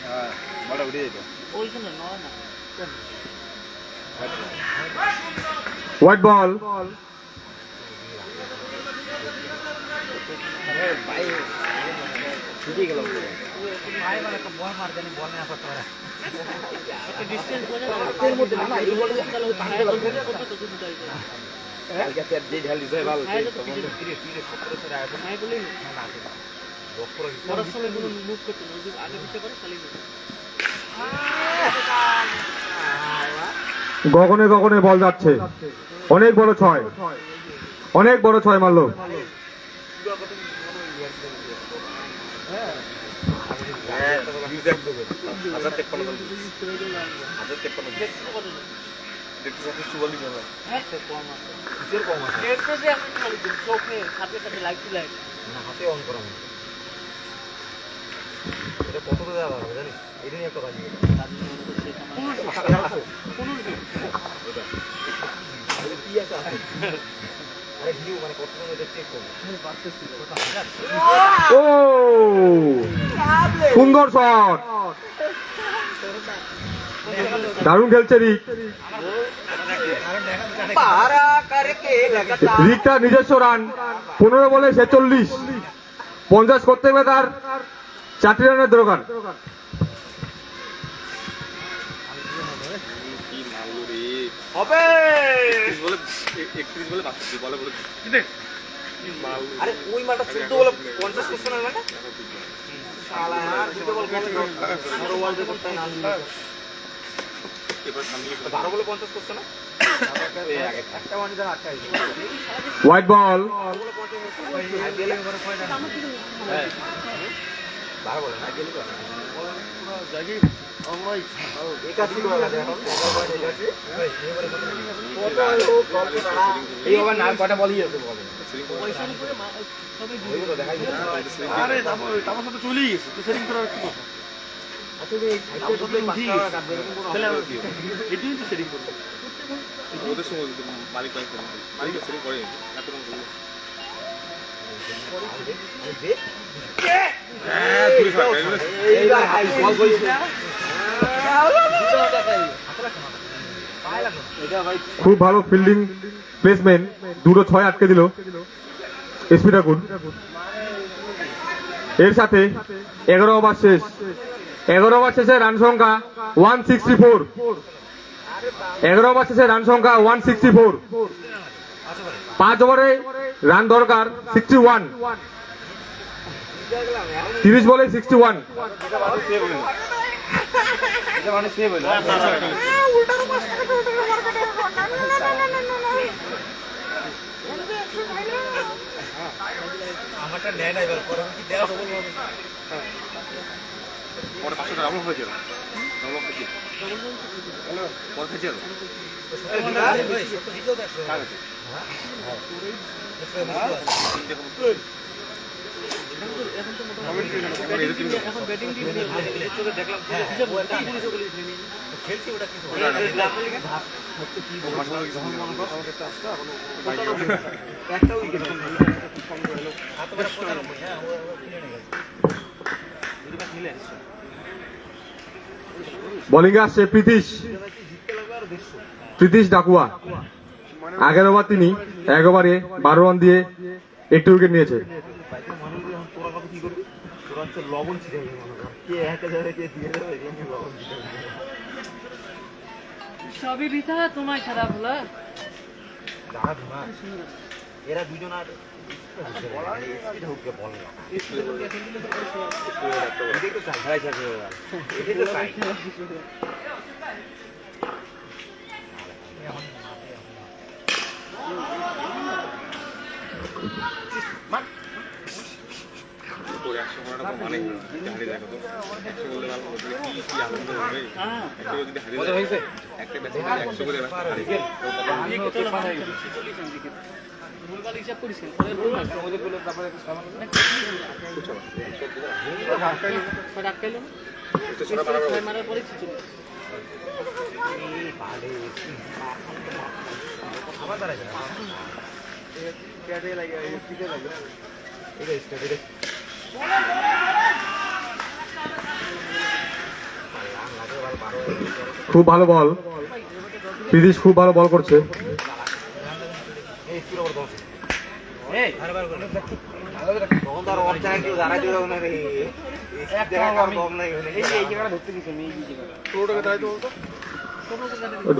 হ্যাঁ, বলটা উঠে যেত। ওইখানে নয় না হোয়াইট বল। একটা ডিস্টেন্স বোঝা না এর মধ্যে না এই বলটা তাহলে ছায়া করতে কত তো দুটো যাই কালকে আর যে ঢাল দিছে ভালো। ছায়া তো ছায়া বলেই করার সময় কোনো মুভ করতে না যদি আগে পিছিয়ে করে খালি গগনে গগনে বল যাচ্ছে, অনেক বড় ছয়, অনেক বড় ছয় মারলো। চোখে সাথে সাথে লাইট লাইট হাতে অন করা মনে এটা কত করে দেওয়া হবে জানিস? এটা নিয়ে একটা বাজি আরে ভিউ মানে কত সময় চেক করবো। ও সুন্দর শট, দারুণ খেলছে রিক। রিকটার নিজস্ব রান 15 বলে 46, 50 করতে হবে তার 4টি রানের দরকার। হবে আরে ওই মালটা 14 বলে 50 করছে না মানে শালা আর দুটো বল কমে গেল বড় বল দিয়ে করতে না এবার সামনে 12 বলে 50 করছে না একটা ওয়ান ধরে আটকা গেছে হোয়াইট বল। 12 বলে না গেল একাশি করে দেখো এই ওভার না কটা বলই আছে বলে। আরে তারপর সাথে চলেই গেছে তো সেটিং করার কি কথা আসলে এই সাইকেল তো উঠি কাটবে তাহলে এটাই তো সেটিং করব ওদের সময় মালিক সেটিং করে এত রকম বলে হ্যাঁ তুই সব এইবার হাই বল বলছিস খুব ভালো ফিল্ডিং প্লেসমেন্ট, দুটো ছয় আটকে দিল এসপি ঠাকুর। এর সাথে 11 ওভার শেষ, 11 ওভার শেষে রান সংখ্যা 164, 11 ওভার শেষে রান সংখ্যা 164, 5 ওভারে রান দরকার 61, 30 বলে 61। এটা মানে সেভ হলো আমারটা নেয় না এবার পরে কি দেওয়া হবে পরে 500 টাকা ডাবল হয়ে যাবে ডাবল হয়ে যাবে পরে হয়ে যাবে এখন ব্যাটিং টিম দেখলাম খেলছি ওটা কিছু একটা উইকেট বোলিং আসছে প্রীতিশ ডাকুয়া। আগের ওভার তিনি 1 ওভারে 12 রান দিয়ে 1টি উইকেট নিয়েছে। লবণ ছিটে কে একটা জায়গায় কে দিয়ে দেবে লবণ ছিটে সবই বৃথা তোমায় খারাপ হলো এরা দুজন আর বল না এটাই তো চাই ভাই চাই এটাই তো চাই করে 100 টাকা মানে হারিয়ে যায় কত 100 বলে ভালো কি আনন্দ হবে একটা যদি হারিয়ে যায় হইছে একটা ব্যাটে 100 করে হারিয়ে যায় ভুলভাল হিসাব করিস পরে রুম আছে আমাদের বলে তারপরে সামনে আটকাইলো তো ছোট মারা মারার পরে ছিল আবার দাঁড়াইছে প্যাডে লাগে পিঠে লাগে এটা স্টার্ট এটা খুব ভালো বল, প্রীতিশ খুব ভালো বল করছে। এই স্পিড ওভার দাও এই বারবার করে তখন তো আর অফ চ্যানেল কেউ দাঁড়াই দিও না রে এক জায়গা কাম কম নাই এই জায়গাটা ধরতে দিছি আমি এই জায়গা পুরোটাকে দাঁড়াই তো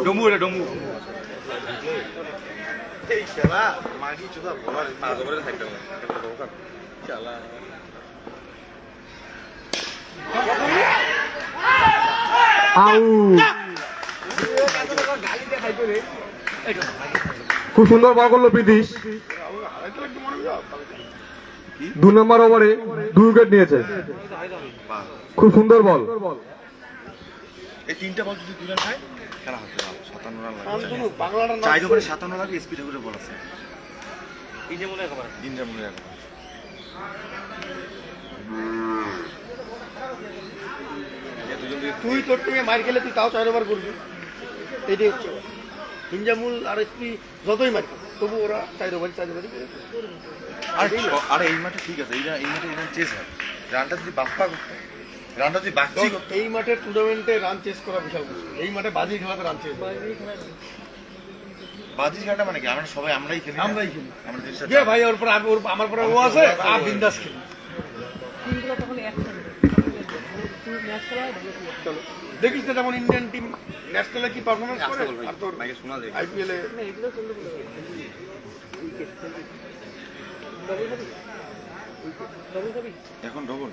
ডমু এটা ডমু এই খেলা মাগি চুদা বলার পাঁচ ওভারে থাকতে হবে খেলা আউট। গালি দেখাইতো রে খুব সুন্দর বল করলো প্রীতিশ। 2 নম্বর ওভারে 2 উইকেট নিয়েছে। খুব সুন্দর বল। এই তিনটা বল যদি 2 রান খায় খেলা হচ্ছে 57 রান লাগে শান্তনু বাংলাটার নাম 4 ওভারে 57 লাগে স্পিড করে বল আছে ইন্ডিয়া মনে খবর তিনটা মনে রাখো তুই তোর টিমে মার খেলে তুই তাও 4 ওভার করবি এইটাই হচ্ছে হিঞ্জামুল আর এসপি যতই মার তবু ওরা 4 ওভার আর এই মাঠে ঠিক আছে এই মাঠে রান চেস হয় রানটা যদি বাপ্পা করতে রানটা যদি বাচ্চি করতে এই মাঠে টুর্নামেন্টে রান চেস করা বিশাল মুশকিল এই মাঠে বাজি খেলাতে রান চেস বাজি খেলাটা মানে কি আমরা সবাই আমরাই খেলি আমরাই খেলি আমরা দেশটা যে ভাই ওর পর আমার পরে ও আছে আর বিন্দাস খেলি টিমগুলো তখন একসাথে ম্যাচ খেলা হয় ভালো খেলা। চলো দেখিস না যেমন ইন্ডিয়ান টিম ন্যাশনালে কি পারফরমেন্স করে আর তোর মাইকে শোনা যায় আইপিএল এ না এগুলো চললে বলে ডবল খাবি ডবল খাবি এখন ডবল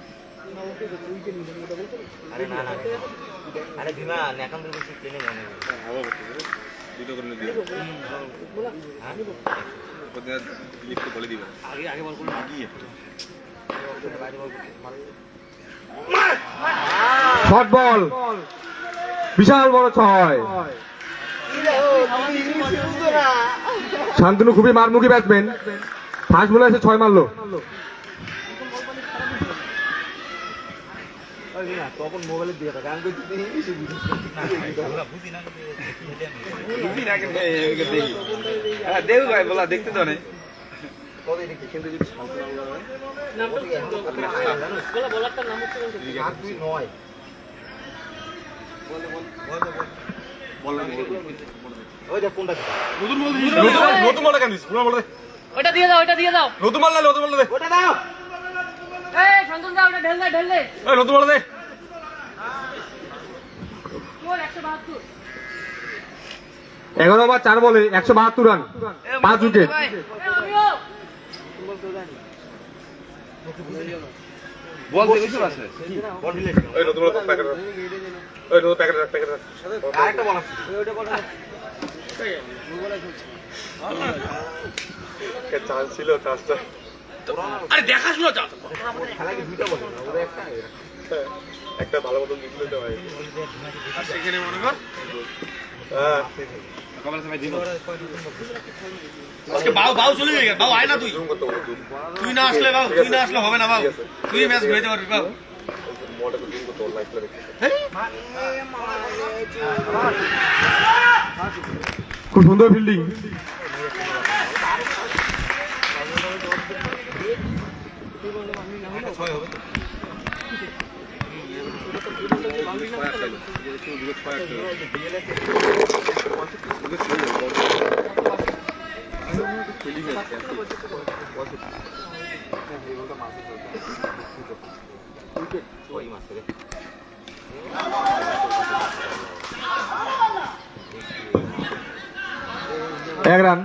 না ওকে উইকেট নিয়ে ডবল খাবি আরে না না আরে ভীমা নেকাম দুটো বেশি প্লেনে মনে হয় ভালো দুটো করে দিও বলা প্রতিদিন লিখতে বলে দিবেন আগে বল করুন কি একটু শর্ট বল, বিশাল বড় 6। শান্তনু খুবই মারমুখী ব্যাটসম্যান, ফার্স্ট বলে এসে 6 মারলো। তখন মোবাইলে দিয়ে থাকে আমি বুঝি না কেন দেখি হ্যাঁ দেখো ভাই বলা দেখতে তো নেই নামটা বলা বলারটার নাম হচ্ছে নয় ওই দেখ কোনটা নতুন বলটা কেন দিস? পুরো বলটা দে। ওটা দিয়ে দাও ওটা দিয়ে দাও নতুন বল না, নতুন বলটা দে। ওটা দাও এই শান্তন দাও ওটা ঢেল দে এই নতুন বলটা দে। তোর 172 11 ওভার 4 বলে 172 রান, 5 উইকেট। এই আমিও বল দেখেছো আছে বল দিলে এই নতুন বলটা প্যাকেট রাখ। এই নতুন প্যাকেট রাখ, প্যাকেট রাখ। আরেকটা বল আছে ওইটা বল কে চান্স ছিল কাজটা। আরে দেখাশোনা চাও খেলা কি দুইটা বল ওরা একটা ভালো মতন দিলে তো ভাই। আর সেখানে মনে কর হ্যাঁ, কমলা সময় দিন আজকে বাউ চলে যাবে বাউ আয় না তুই জুম করতে বল, জুম। তুই না আসলে হবে না বাউ তুই ম্যাচ ঘুরাইতে পারবি বাউ বলটা তো জুম করতে বল, লাইট করে। খুব সুন্দর ফিল্ডিং। এক রান।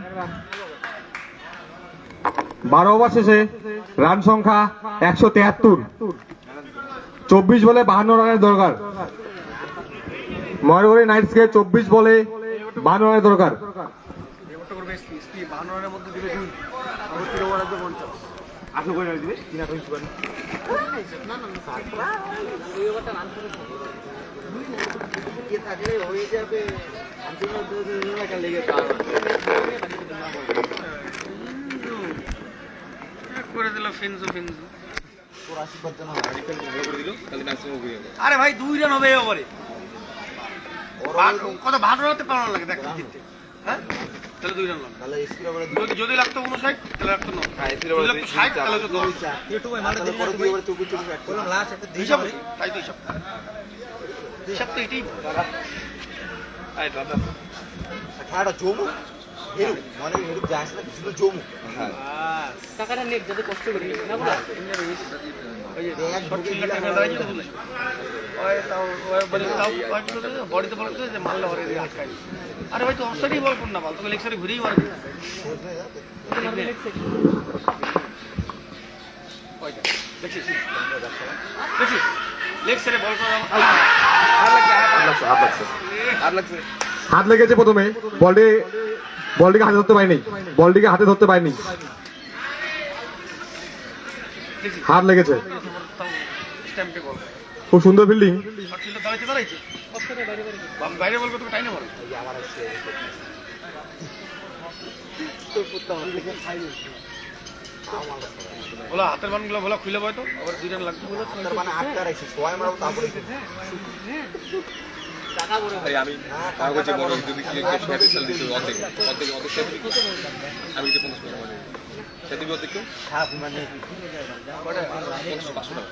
12 ওভার শেষে রান সংখ্যা 173। 24 বলে 52 রানের দরকার। ময়ূরভঞ্জ নাইটসকে 24 বলে 52 রানের দরকার। বাহান্নরের মধ্যে দিলে দুই আর 3 ওভার আসবে 50 আপনি করে দিবে 3 আর 20 পারেন ওই ওভারটা রান করে কি থাকলে হয়ে যাবে অন্তিম একটা লেগে করে দিল ফিনজু তোর আশীর্বাদ জানা আরে ভাই 2 রান হবে এই ওভারে কত ভালো হতে পারো লাগে দেখ হ্যাঁ তাহলে 2 রান লাগবে। তাহলে স্পিড ওভারে যদি লাগতো 59 তাহলে লাগতো 9। হ্যাঁ স্পিড ওভারে 60 তাহলে হতো 10। তাহলে পরে 2 ওভারে 24 ব্যাট করলাম লাস্ট একটা হিসাব তাই তো হিসাব। হিসাব তো এটাই আই দাদা খাড়া জমু এরু মানে এরু যাস না শুধু জমু হ্যাঁ টাকাটা নেক যাতে কষ্ট করি না বলা ওই যে শর্ট ফিল্ডার টাকা দাঁড়িয়ে বলে ওই তাও ওই বলে তাও বডিতে বলতে যে মারলে ওরে আটকাই আরে ভাই তো অফসাইডই বল কোন না বল তোকে লেগ সাইডে ঘুরেই মারবে ওই দেখছিস দেখছিস লেগ সাইডে বল করা আর লাগছে হাত লেগেছে প্রথমে, বলটিকে হাতে ধরতে পারিনি, বলটিকে হাতে ধরতে পারিনি, হাত লেগেছে। স্ট্যাম্পে বল খুব সুন্দর ফিল্ডিং। শর্ট ফিল্ডার দাঁড়াইছে বাইরে বল কত টাইনে মারো বলা হাতের বানগুলো বলা খুলে বয় তো আবার 2 রান লাগবে তার মানে 8টা রাখছি 6 মারব তারপরে টাকা বড় ভাই আমি আমার কাছে বড় যদি কি একটা ক্যাপিটাল দিতে অর্ধেক সেটা দিই আমি যে 50 টাকা মানে সেটা দিবি অর্ধেক হাফ মানে 500 টাকা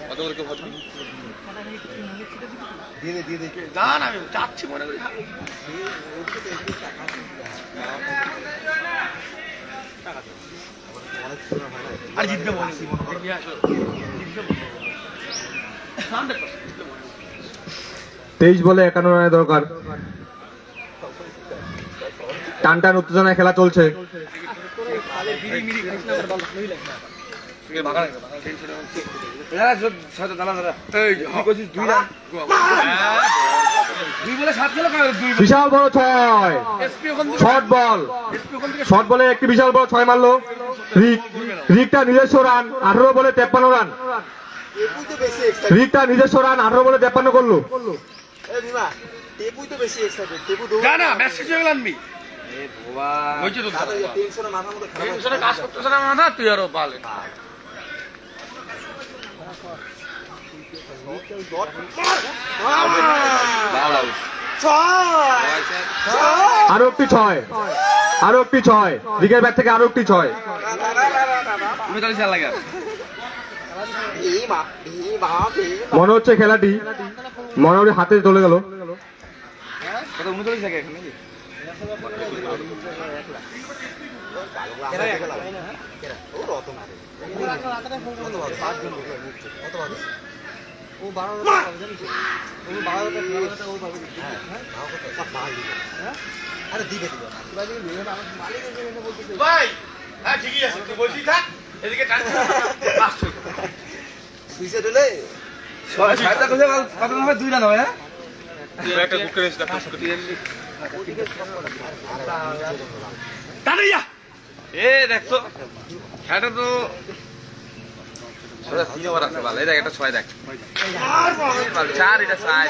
কত করে কেউ হচ্ছে দিয়ে দে না না আমি চাচ্ছি মনে করি আর জিতবে মনে করি 23 বলে 51 রানের দরকার। টান টান উত্তেজনায় খেলা চলছে। বিশাল বড় 6, শর্ট বল, শর্ট বলে একটি বিশাল বড় 6 মারলো রিকটা নিজস্ব রান 18 বলে 53 রান, টেপুই তো বেশি এক্সাইটেড রিকটা নিজস্ব রান 18 বলে 53 করলো। এ বিমা টেপুই তো বেশি এক্সাইটেড টেপু না না ম্যাচ শেষ হয়ে গেল আনবি এ বাবা হইছে তো টেনশনে মাথার মধ্যে খারাপ টেনশনে কাজ করতেছ না মাথা তুই আরো ভালো আরো একটি 6, আরো একটি 6, রিকের ব্যাট থেকে আরো একটি 6। তুমি তাহলে চাল লাগে মনে হচ্ছে খেলাটি মনোহরের হাতে চলে গেল। কত 39 থাকে এখন নাকি ভাই হ্যাঁ ঠিকই আছে তুই বলছিস থাক এদিকে টান সুইসাইড হলে ছয়টা কোথায় কত হবে 2 রান হবে হ্যাঁ একটা বুক করে এসে টানে যা এ দেখছো খেলাটা তো 3 ওভার আছে ভালো এই দেখ একটা 6 দেখ 4 এটা 6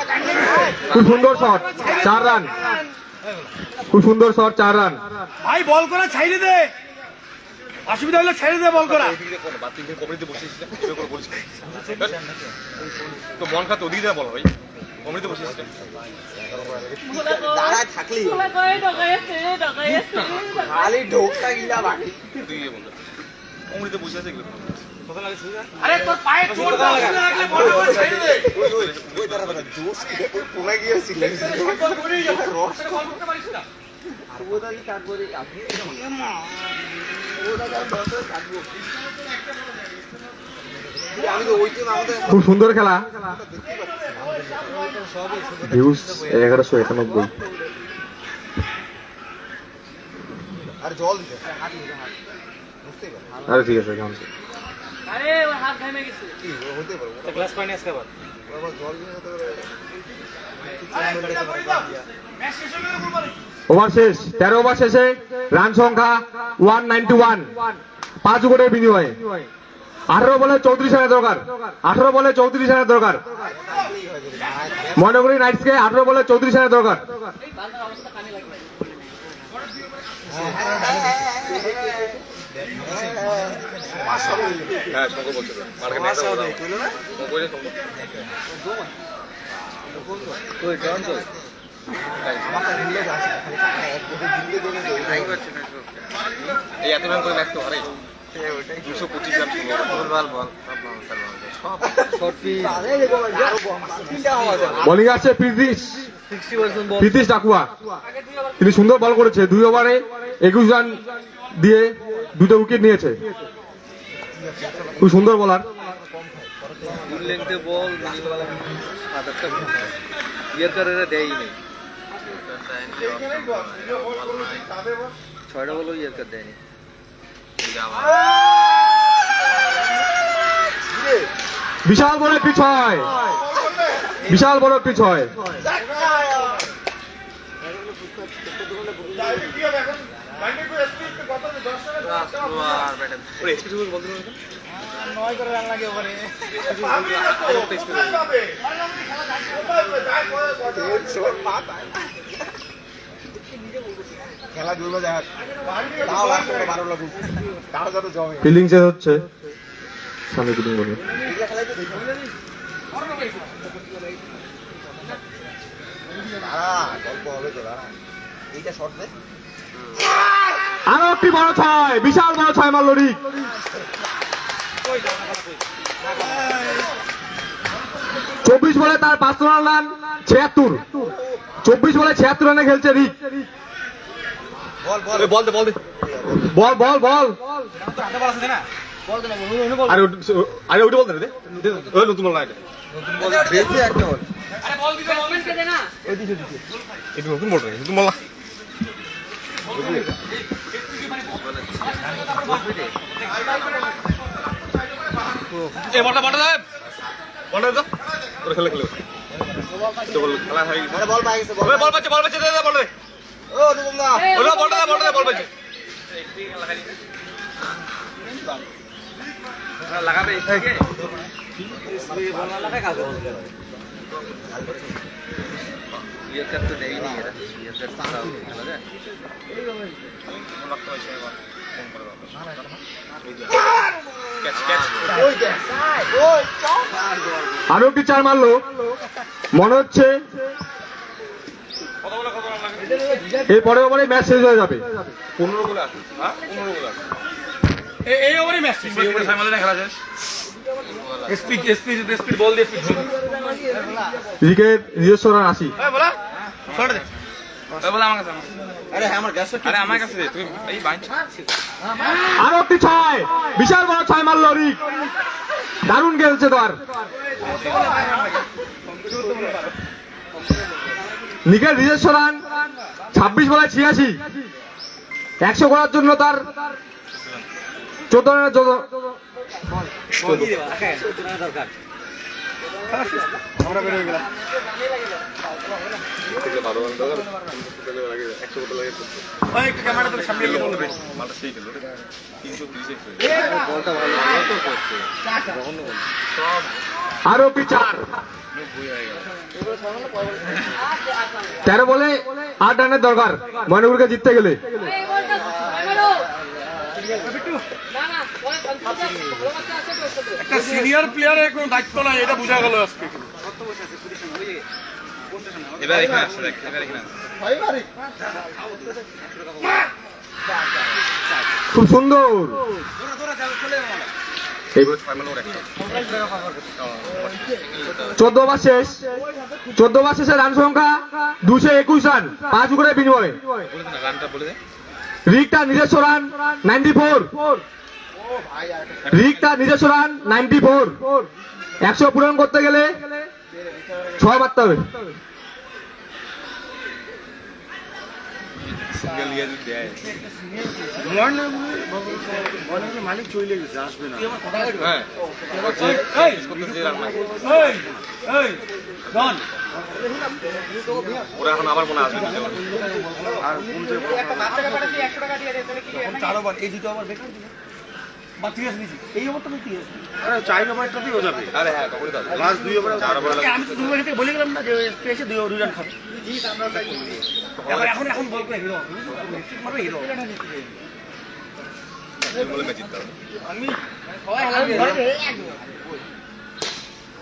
খুব সুন্দর শট, 4 রান, খুব সুন্দর শট, 4 রান। ভাই বল করা ছাইড়ে দে অসুবিধা হলে ছেড়ে দে বল করা বাতিল থেকে কমিটিতে বসেছিস না তুই করে বলিস তো মন খাতে ওদিকে বল ভাই কমিটিতে বসেছিস দাঁড়ায় থাকলি তোলা করে ঢকাইছে খালি ঢোকটা গিলা বাকি তুই বল কমিটিতে বসে আছে এগুলো আরে তোর পায়ে চোট লাগলে বল করে ছেড়ে দে ওই দাঁড়া জোস কি পড়ে গিয়েছিল বল করে যা রস বল করতে পারিস না ওদালি কাটবরি আপনি ওদালি দশে কাটবো আমি তো ওই টিম আমাদের খুব সুন্দর খেলা। ভিউজ 1191। আর জল দিতে বুঝতে পারো আরে ঠিক আছে জানছি। আরে ওর হাত ঘামে গেছে কি হতে পারে গ্লাস পানি আজকে আবার আবার জল দিয়ে হতে পারে ম্যাচ শেষ হয়ে গেল বল ওভার শেষ, 13 ওভার শেষে রান সংখ্যা 191, 5 উইকেটের বিনিময়ে। 18 বলে 34 রানের দরকার, 18 বলে 34 রানের দরকার। ময়নাগুড়ি নাইটসকে 18 বলে 34 রানের দরকার। এই বান্দার অবস্থা কানে লাগবে হ্যাঁ সঙ্গ বলছে মার্কেট নেতা বলে না কইলে সঙ্গ ওই গ্রাউন্ড চল এই এত রান করে ম্যাচ তো হারে 225 রান বোলিং আসছে প্রীতিশ ডাকুয়া। তিনি সুন্দর বল করেছে, 2 ওভারে 21 রান দিয়ে 2টা উইকেট নিয়েছে। খুব সুন্দর বলার। ফুল লেন্থে বল মিনিমাম 7-8টা ইয়ারকার এরা দেয়ই নেই, 6টা বলও ইয়ারকার দেয়নি। বিশাল বড় পিচ হয়, বিশাল বড় পিচ হয়। খেলা 2 বাজে তাও লাগছে 12 লাগু তাও যত জমে ফিল্ডিং শেষ হচ্ছে, সামনে ফিল্ডিং বলে গল্প হবে তো এইটা শর্ট দে। আরো একটি বড় 6, বিশাল বড় 6 মারল রিক। 24 বলে তার 5 রান 76, 24 বলে 76 রানে খেলছে রিক। বল দে বল বল বল আরে ওটা বল দে ওই নতুন বল না এটা একটা বল এটা নতুন বল রে নতুন বল না এ বলটা দে ওরে খেলে তো বল খেলা হয়ে গেছে। আরে বল পাই গেছে বল বাচ্চা দে বল দে ও অনুপম দা ওরে বলটা দে বল বাচ্চা লাগাবে এসে ইয়ারকার তো দেয়ই নেই এরা, ইয়ারকার তাও খেলা যায়। আরো একটি 4 মারলো। মনে হচ্ছে এই পরের ওভারে ম্যাচ শেষ হয়ে যাবে। 15 বলে আসে হ্যাঁ 15 বলে আসে এই ওভারই ম্যাচ শেষ, এই ওভারে ফাইনালে না খেলা যায়। স্পিড বল দিয়ে স্পিড রিকের নিজস্ব রান 80। বলা শর্ট দে বলা আমার কাছে আরে হ্যাঁ আমার গ্যাস আরে আমার কাছে দে তুই এই বাইঞ্চ আরো একটি 6, বিশাল বড় 6 মারল রিক। দারুণ খেলছে তো আর নিকের নিজস্ব রান 26 বলে 86, 100 করার জন্য তার 14 রানের জন্য আমরা বের হয়ে গেলাম। থেকে 12 রান দাও 100 কত লাগে ওই একটু ক্যামেরা তোর সামনে গিয়ে বলবে মালটা সেই খেলো 330 বলটা ভালো ভালো তো করছে কখনো বল আরো একটি 4, 13 বলে 8 রানের দরকার ময়নাগুড়িকে জিততে গেলে। একটা সিনিয়র প্লেয়ারের কোনো দায়িত্ব নাই, এটা বোঝা গেল আজকে। এবার এখানে আসছে দেখ এবার এখানে আসছে খুব সুন্দর। এইবার ফাইনাল ওর একটা 14 ওভার শেষ, 14 ওভার শেষে রান সংখ্যা 221 রান, 5 উইকেটের বিনিময়ে। বলে দে না রানটা বলে দে রিক তার নিজস্ব রান 94, রিক তার নিজস্ব রান 94। 100 পূরণ করতে গেলে 6 মারতে হবে। সিঙ্গেল ইয়ে যদি দেয় মালিক চলে গেছে আসবে না। হ্যাঁ করতে যে রান নাই ওরা এখন আবার মনে আসবে আর চার ওভার এই দুটো ওভার বেকার দিল বা 30 নিছি এই ওভারটা তো 30 আরে 4 ওভারটাতেই হয়ে যাবে। আরে হ্যাঁ তখনই দাও লাস্ট 2 ওভারে 4 ওভার আমি তো 2 ওভার থেকে বলে গেলাম না যে এসে 2 রান খাবে। এখন বল করে হিরো মারবে হিরো বলে ম্যাচ জিততে হবে আমি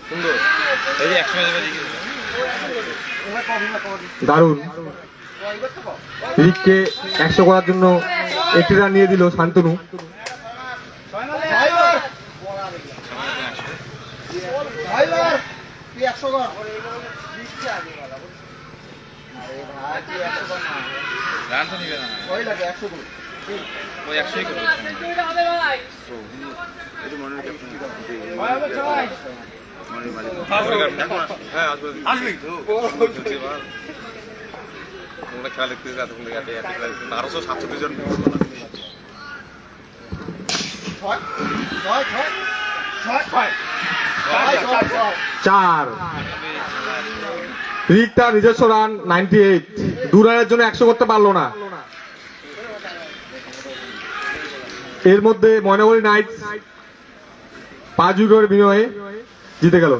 সুন্দর এই যে 100 যাবে দারুণ। রিককে 100 করার জন্য একটি রান নিয়ে দিল শান্তনু। রান তো নিবে না ওই 100ই করবে হ্যাঁ আসবি তো তোমরা খেলা দেখতে এতক্ষণ থেকে আরো 700 জন চার। রিক তার নিজস্ব রান 98, 2 রানের জন্য 100 করতে পারলো না। এর মধ্যে ময়নাগুড়ি নাইটস 5 উইকেটের বিনিময়ে জিতে গেল।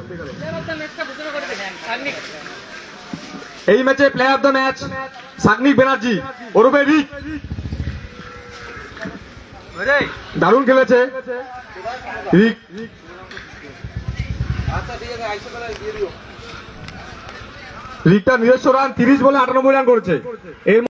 এই ম্যাচে player of the match Sagnik Banerjee ওরফে রিক। দারুণ খেলেছে রিক। রিক তার নিজস্ব রান 30 বলে 98 রান করেছে। এর